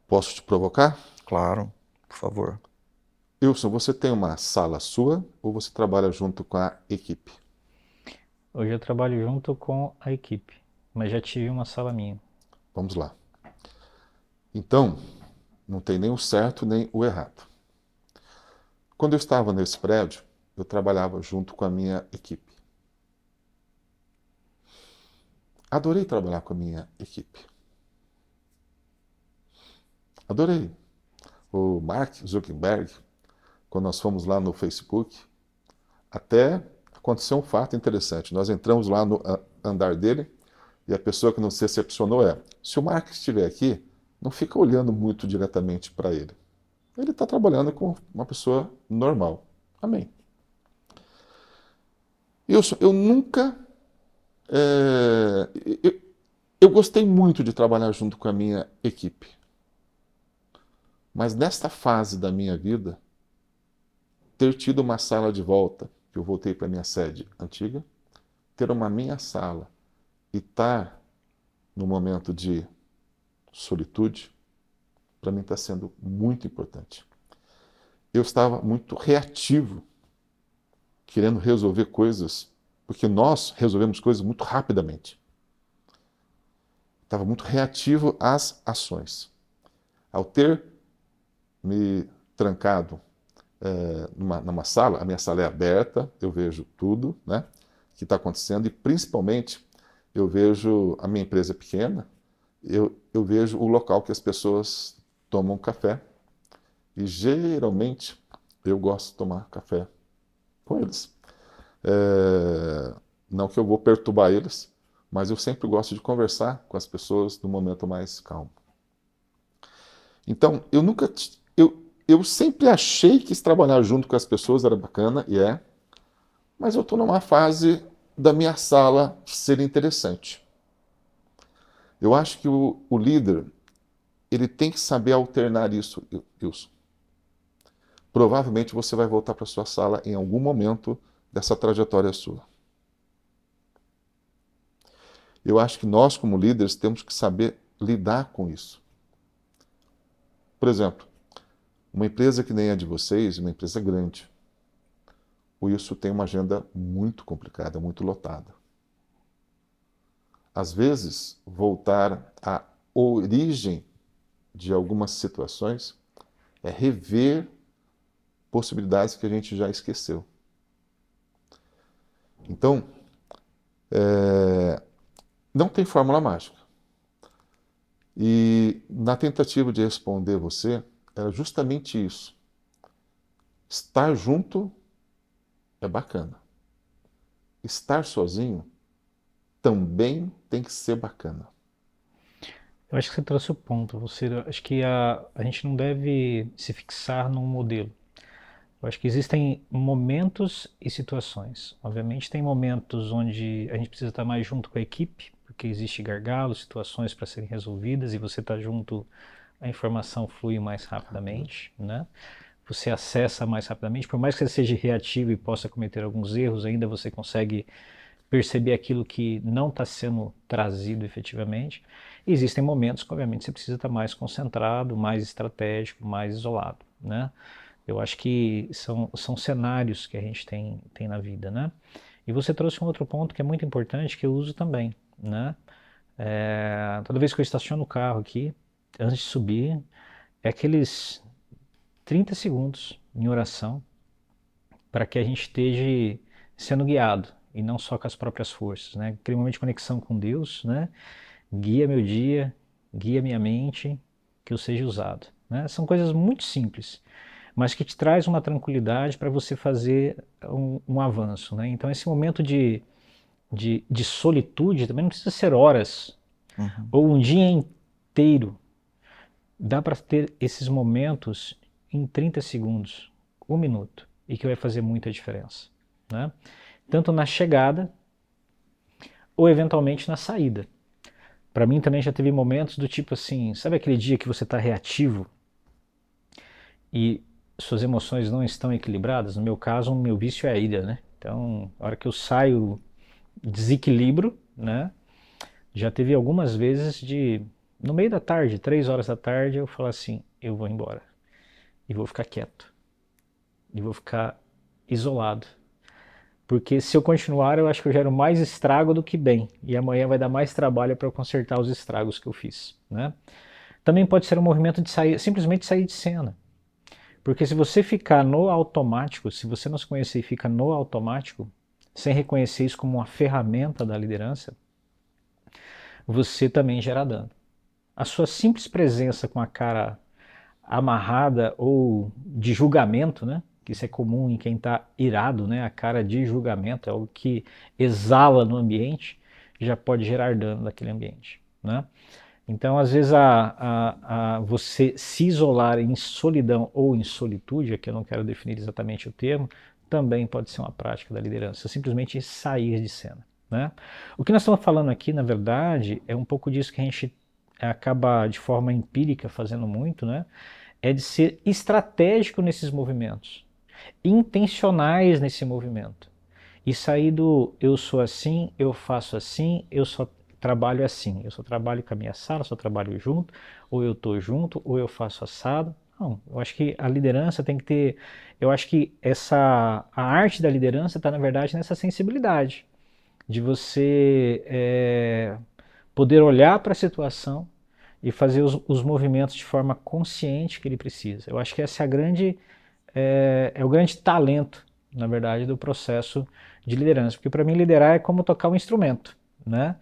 Posso te provocar? Claro, por favor. Wilson, você tem uma sala sua ou você trabalha junto com a equipe? Hoje eu trabalho junto com a equipe, mas já tive uma sala minha. Vamos lá. Então, não tem nem o certo nem o errado. Quando eu estava nesse prédio, eu trabalhava junto com a minha equipe. Adorei trabalhar com a minha equipe. Adorei. O Mark Zuckerberg, quando nós fomos lá no Facebook, até aconteceu um fato interessante. Nós entramos lá no andar dele e a pessoa que nos recepcionou se o Mark estiver aqui, não fica olhando muito diretamente para ele. Ele está trabalhando com uma pessoa normal. Amém. Eu nunca... eu gostei muito de trabalhar junto com a minha equipe. Mas nesta fase da minha vida, ter tido uma sala de volta, que eu voltei para minha sede antiga, ter uma minha sala e estar no momento de solitude, para mim está sendo muito importante. Eu estava muito reativo, querendo resolver coisas, porque nós resolvemos coisas muito rapidamente. Estava muito reativo às ações. Ao ter me trancado numa sala, a minha sala é aberta, eu vejo tudo, né, que está acontecendo, e principalmente eu vejo a minha empresa pequena, eu vejo o local que as pessoas tomam café, e geralmente eu gosto de tomar café com eles. Não que eu vou perturbar eles, mas eu sempre gosto de conversar com as pessoas no momento mais calmo. Então, eu sempre achei que trabalhar junto com as pessoas era bacana, mas eu estou numa fase da minha sala ser interessante. Eu acho que o líder, ele tem que saber alternar isso, Wilson. Provavelmente você vai voltar para sua sala em algum momento dessa trajetória sua. Eu acho que nós, como líderes, temos que saber lidar com isso. Por exemplo, uma empresa que nem a de vocês, uma empresa grande, o Wilson tem uma agenda muito complicada, muito lotada. Às vezes, voltar à origem de algumas situações é rever possibilidades que a gente já esqueceu. Então, não tem fórmula mágica. E na tentativa de responder você, era justamente isso. Estar junto é bacana. Estar sozinho também tem que ser bacana. Eu acho que você trouxe o ponto. Acho que a gente não deve se fixar num modelo. Eu acho que existem momentos e situações. Obviamente tem momentos onde a gente precisa estar mais junto com a equipe, porque existe gargalos, situações para serem resolvidas e você está junto, a informação flui mais rapidamente, né? Você acessa mais rapidamente, por mais que você seja reativo e possa cometer alguns erros, ainda você consegue perceber aquilo que não está sendo trazido efetivamente. E existem momentos que, obviamente, você precisa estar mais concentrado, mais estratégico, mais isolado, né? Eu acho que são cenários que a gente tem na vida, né? E você trouxe um outro ponto que é muito importante, que eu uso também, né? Toda vez que eu estaciono o carro aqui, antes de subir, é aqueles 30 segundos em oração para que a gente esteja sendo guiado e não só com as próprias forças, né? Aquele momento de conexão com Deus, né? Guia meu dia, guia minha mente, que eu seja usado, né? São coisas muito simples, mas que te traz uma tranquilidade para você fazer um avanço, né? Então esse momento de solitude também não precisa ser horas ou um dia inteiro. Dá para ter esses momentos em 30 segundos, 1 minuto, e que vai fazer muita diferença, né? Tanto na chegada ou eventualmente na saída. Para mim também já teve momentos do tipo assim, sabe aquele dia que você está reativo e suas emoções não estão equilibradas? No meu caso, o meu vício é a ira, né? Então, a hora que eu saio, desequilibro, né? Já teve algumas vezes no meio da tarde, 3 horas da tarde, eu falo assim, eu vou embora. E vou ficar quieto. E vou ficar isolado. Porque se eu continuar, eu acho que eu gero mais estrago do que bem. E amanhã vai dar mais trabalho para eu consertar os estragos que eu fiz, né? Também pode ser um movimento de simplesmente sair de cena. Porque se você ficar no automático, se você não se conhecer e fica no automático, sem reconhecer isso como uma ferramenta da liderança, você também gera dano. A sua simples presença com a cara amarrada ou de julgamento, né? Que isso é comum em quem está irado, né? A cara de julgamento é algo que exala no ambiente, já pode gerar dano naquele ambiente, né? Então, às vezes, você se isolar em solidão ou em solitude, aqui eu não quero definir exatamente o termo, também pode ser uma prática da liderança, simplesmente sair de cena, né? O que nós estamos falando aqui, na verdade, é um pouco disso que a gente acaba de forma empírica fazendo muito, né? É de ser estratégico nesses movimentos. intencionais nesse movimento. E sair do eu sou assim, eu faço assim, eu só trabalho assim, eu só trabalho com a minha sala, só trabalho junto, ou eu estou junto, ou eu faço assado. Não, eu acho que a liderança tem que ter. Eu acho que a arte da liderança está, na verdade, nessa sensibilidade de você poder olhar para a situação e fazer os movimentos de forma consciente que ele precisa. Eu acho que essa é o grande talento, na verdade, do processo de liderança. Porque para mim liderar é como tocar um instrumento, né?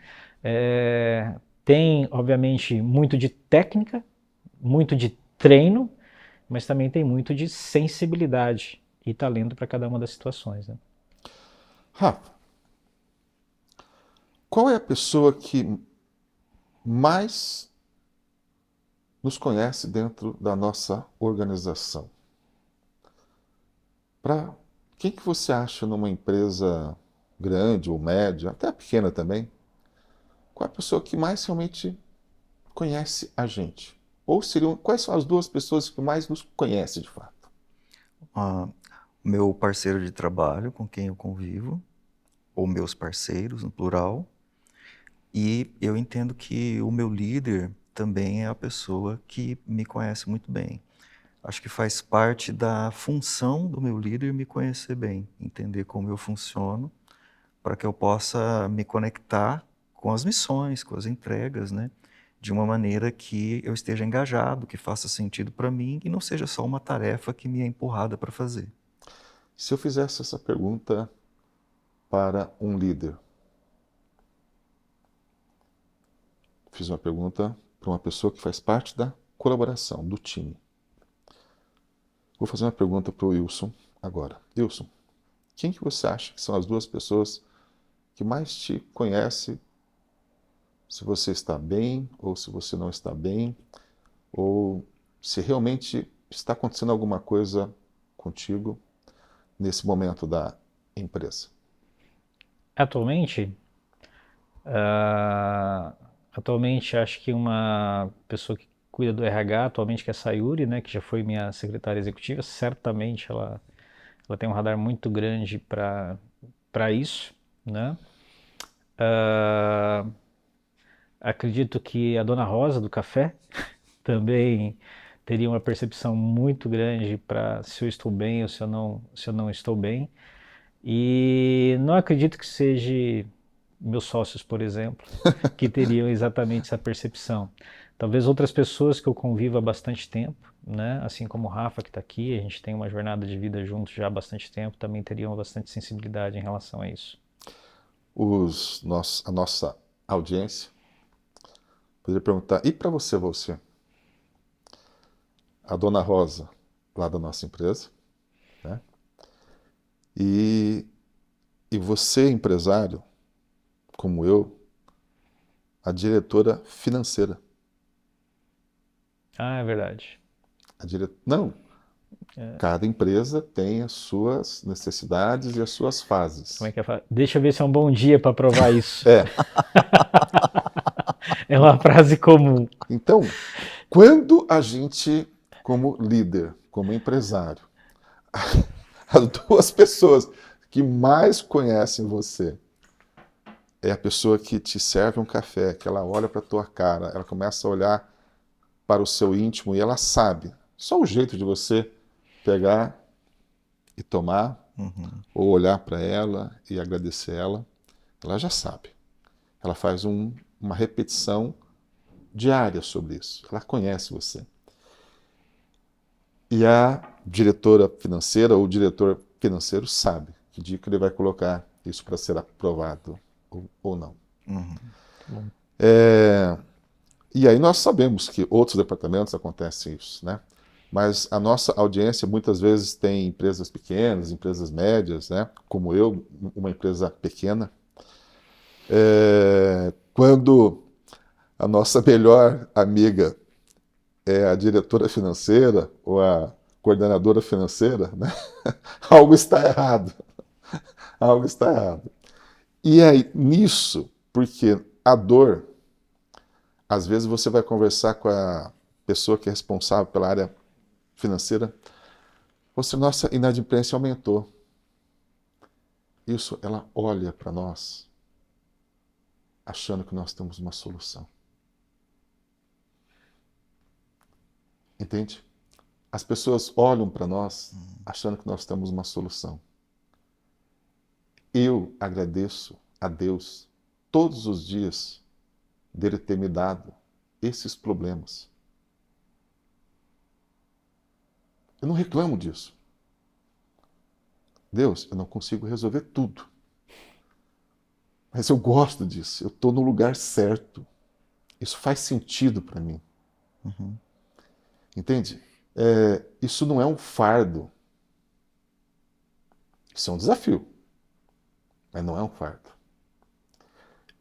Tem, obviamente, muito de técnica, muito de treino, mas também tem muito de sensibilidade e talento para cada uma das situações, né? Rafa, qual é a pessoa que mais nos conhece dentro da nossa organização? Para quem que você acha numa empresa grande ou média, até pequena também, qual é a pessoa que mais realmente conhece a gente? Ou seriam, quais são as duas pessoas que mais nos conhecem de fato? Ah, meu parceiro de trabalho com quem eu convivo, ou meus parceiros, no plural, e eu entendo que o meu líder também é a pessoa que me conhece muito bem. Acho que faz parte da função do meu líder me conhecer bem, entender como eu funciono, para que eu possa me conectar com as missões, com as entregas, né? De uma maneira que eu esteja engajado, que faça sentido para mim e não seja só uma tarefa que me é empurrada para fazer. Se eu fizesse essa pergunta para um líder, fiz uma pergunta para uma pessoa que faz parte da colaboração, do time. Vou fazer uma pergunta para o Wilson agora. Wilson, quem que você acha que são as duas pessoas que mais te conhecem se você está bem ou se você não está bem, ou se realmente está acontecendo alguma coisa contigo nesse momento da empresa? Atualmente, ah, atualmente acho que uma pessoa que cuida do RH atualmente, que é a Sayuri, né, que já foi minha secretária executiva, certamente ela tem um radar muito grande para isso, né? Ah, acredito que a Dona Rosa do café também teria uma percepção muito grande para se eu estou bem ou se eu não estou bem. E não acredito que seja meus sócios, por exemplo, que teriam exatamente essa percepção. Talvez outras pessoas que eu convivo há bastante tempo, né? Assim como o Rafa que está aqui, a gente tem uma jornada de vida juntos já há bastante tempo, também teriam bastante sensibilidade em relação a isso. A nossa audiência poderia perguntar, e para você, a Dona Rosa, lá da nossa empresa, né? E, e você, empresário, como eu, a diretora financeira. Ah, é verdade. Não, É, cada empresa tem as suas necessidades e as suas como fases. é que é? Deixa eu ver se é um bom dia para provar isso. É, É uma frase comum. então, quando a gente, como líder, como empresário, as duas pessoas que mais conhecem você é a pessoa que te serve um café, que ela olha para a tua cara, ela começa a olhar para o seu íntimo e ela sabe. Só o jeito de você pegar e tomar, Uhum. ou olhar para ela e agradecer ela já sabe. Ela faz uma repetição diária sobre isso. Ela conhece você. E a diretora financeira ou o diretor financeiro sabe que dia que ele vai colocar isso para ser aprovado ou não. Uhum. Bom, E aí nós sabemos que outros departamentos acontecem isso, né? Mas a nossa audiência muitas vezes tem empresas pequenas, empresas médias, né? Como eu, uma empresa pequena. Quando a nossa melhor amiga é a diretora financeira ou a coordenadora financeira, né? Algo está errado. Algo está errado. E aí, nisso, porque a dor, às vezes você vai conversar com a pessoa que é responsável pela área financeira, Ou se nossa inadimplência aumentou. Isso, ela olha para nós achando que nós temos uma solução. Entende? As pessoas olham para nós achando que nós temos uma solução. Eu agradeço a Deus todos os dias dele ter me dado esses problemas. Eu não reclamo disso. Deus, eu não consigo resolver tudo. Mas eu gosto disso. Eu estou no lugar certo. Isso faz sentido para mim. Uhum. Entende? Isso não é um fardo. Isso é um desafio. Mas não é um fardo.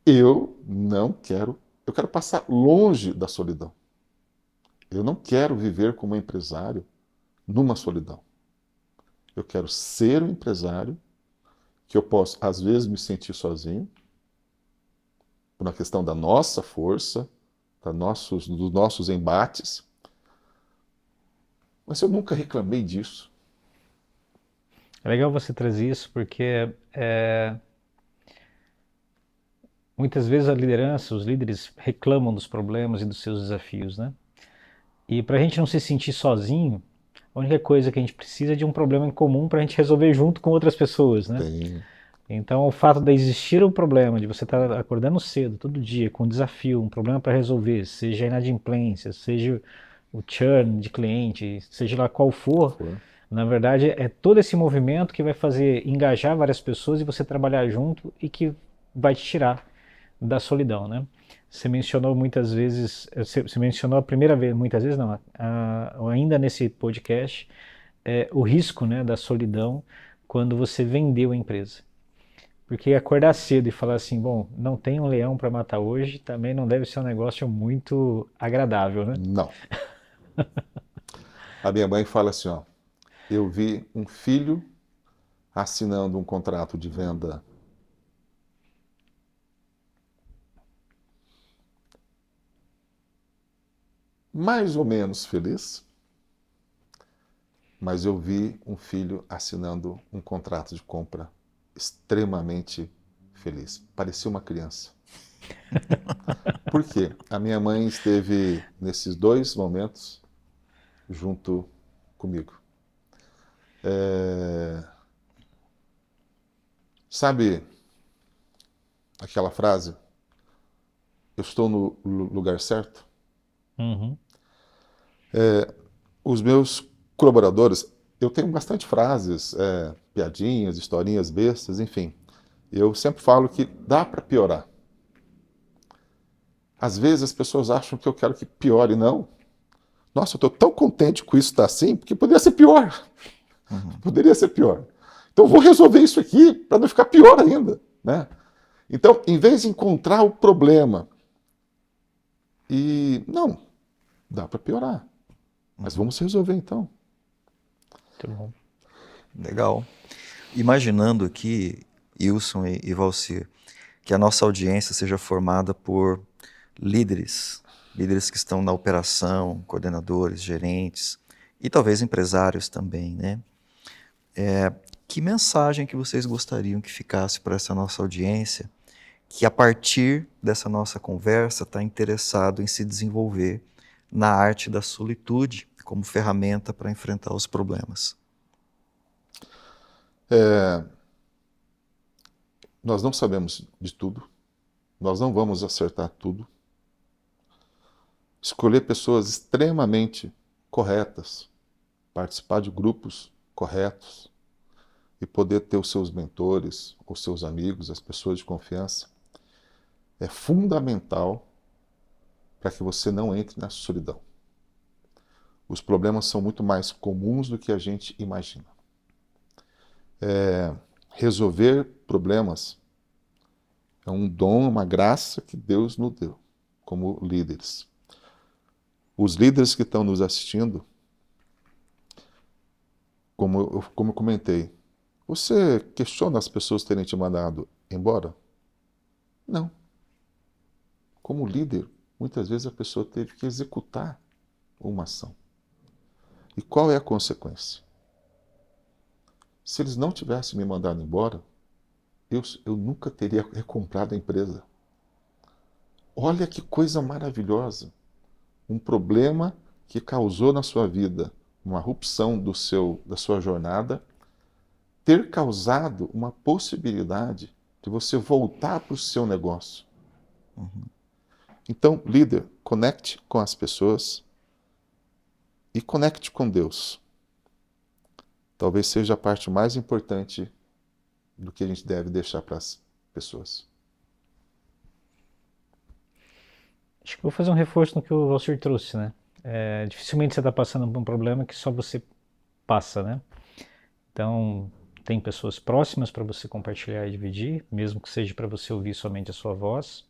Eu quero passar longe da solidão. Eu não quero viver como empresário numa solidão. Eu quero ser um empresário que eu posso, às vezes, me sentir sozinho, por uma questão da nossa força, dos nossos embates. Mas eu nunca reclamei disso. É legal você trazer isso porque muitas vezes a liderança, os líderes reclamam dos problemas e dos seus desafios, né? E para a gente não se sentir sozinho, a única coisa que a gente precisa é de um problema em comum para a gente resolver junto com outras pessoas, né? Então, o fato de existir um problema, de você estar acordando cedo, todo dia, com um desafio, um problema para resolver, seja a inadimplência, seja o churn de cliente, seja lá qual for, na verdade é todo esse movimento que vai fazer engajar várias pessoas e você trabalhar junto e que vai te tirar da solidão, né? Você mencionou muitas vezes, você mencionou a primeira vez, muitas vezes não, ainda nesse podcast, o risco, né, da solidão quando você vendeu a empresa. Porque acordar cedo e falar assim, bom, não tem um leão para matar hoje, também não deve ser um negócio muito agradável, né? Não. A minha mãe fala assim, ó, eu vi um filho assinando um contrato de venda mais ou menos feliz, mas eu vi um filho assinando um contrato de compra extremamente feliz. Parecia uma criança. Por quê? A minha mãe esteve nesses dois momentos junto comigo. Sabe aquela frase? Eu estou no lugar certo? Uhum. Os meus colaboradores, eu tenho bastante frases, piadinhas, historinhas bestas, enfim. Eu sempre falo que dá para piorar. Às vezes as pessoas acham que eu quero que piore, não. Nossa, eu estou tão contente com isso estar assim, porque poderia ser pior. Poderia ser pior. Então eu vou resolver isso aqui para não ficar pior ainda, né? Então, em vez de encontrar o problema não, dá para piorar. Mas vamos resolver então. Muito bom. Legal. Imaginando aqui, Ilson e Valcir, que a nossa audiência seja formada por líderes que estão na operação, coordenadores, gerentes e talvez empresários também, né? Que mensagem que vocês gostariam que ficasse para essa nossa audiência, que a partir dessa nossa conversa está interessado em se desenvolver na arte da solitude como ferramenta para enfrentar os problemas? Nós não sabemos de tudo. Nós não vamos acertar tudo. Escolher pessoas extremamente corretas, participar de grupos corretos e poder ter os seus mentores, os seus amigos, as pessoas de confiança, é fundamental para que você não entre na solidão. Os problemas são muito mais comuns do que a gente imagina. Resolver problemas é um dom, uma graça que Deus nos deu como líderes. Os líderes que estão nos assistindo, como eu comentei, você questiona as pessoas terem te mandado embora? Não. Como líder, muitas vezes a pessoa teve que executar uma ação. E qual é a consequência? Se eles não tivessem me mandado embora, eu nunca teria recomprado a empresa. Olha que coisa maravilhosa. Um problema que causou na sua vida uma rupção da sua jornada, ter causado uma possibilidade de você voltar para o seu negócio. Então, líder, conecte com as pessoas e conecte com Deus. Talvez seja a parte mais importante do que a gente deve deixar para as pessoas. Acho que vou fazer um reforço no que o Valcir trouxe, né? Dificilmente você está passando por um problema que só você passa, né? Então, tem pessoas próximas para você compartilhar e dividir, mesmo que seja para você ouvir somente a sua voz.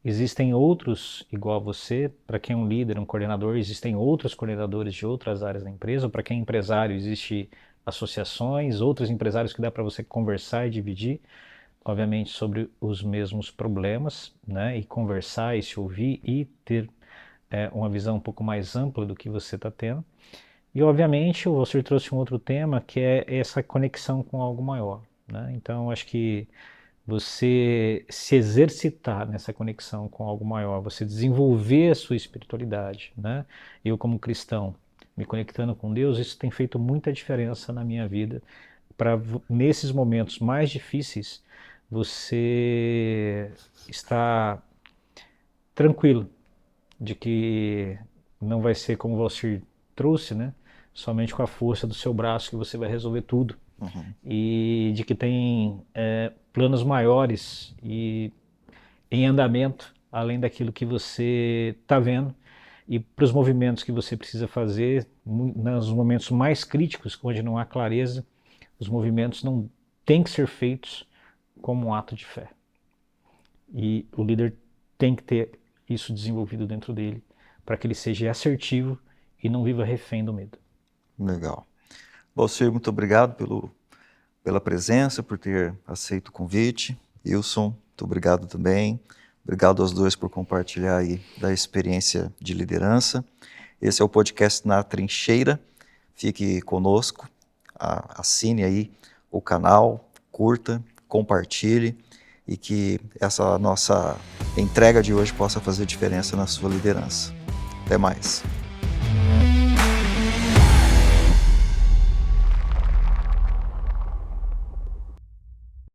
Existem outros igual a você, para quem é um líder, um coordenador, existem outros coordenadores de outras áreas da empresa, ou para quem é empresário, existem associações, outros empresários que dá para você conversar e dividir, obviamente, sobre os mesmos problemas, né? E conversar e se ouvir e ter uma visão um pouco mais ampla do que você está tendo. E, obviamente, o Valcir trouxe um outro tema, que é essa conexão com algo maior, né? Então, acho que você se exercitar nessa conexão com algo maior, você desenvolver a sua espiritualidade, né? Eu, como cristão, me conectando com Deus, isso tem feito muita diferença na minha vida, para nesses momentos mais difíceis, você estar tranquilo de que não vai ser como o Valcir trouxe, né? Somente com a força do seu braço que você vai resolver tudo. E de que tem planos maiores e em andamento, além daquilo que você está vendo, e para os movimentos que você precisa fazer, nos momentos mais críticos, onde não há clareza, os movimentos não têm que ser feitos como um ato de fé. E o líder tem que ter isso desenvolvido dentro dele, para que ele seja assertivo e não viva refém do medo. Legal. Valcir, muito obrigado pela presença, por ter aceito o convite. Wilson, muito obrigado também. Obrigado aos dois por compartilhar aí da experiência de liderança. Esse é o podcast Na Trincheira. Fique conosco, assine aí o canal, curta, compartilhe e que essa nossa entrega de hoje possa fazer diferença na sua liderança. Até mais.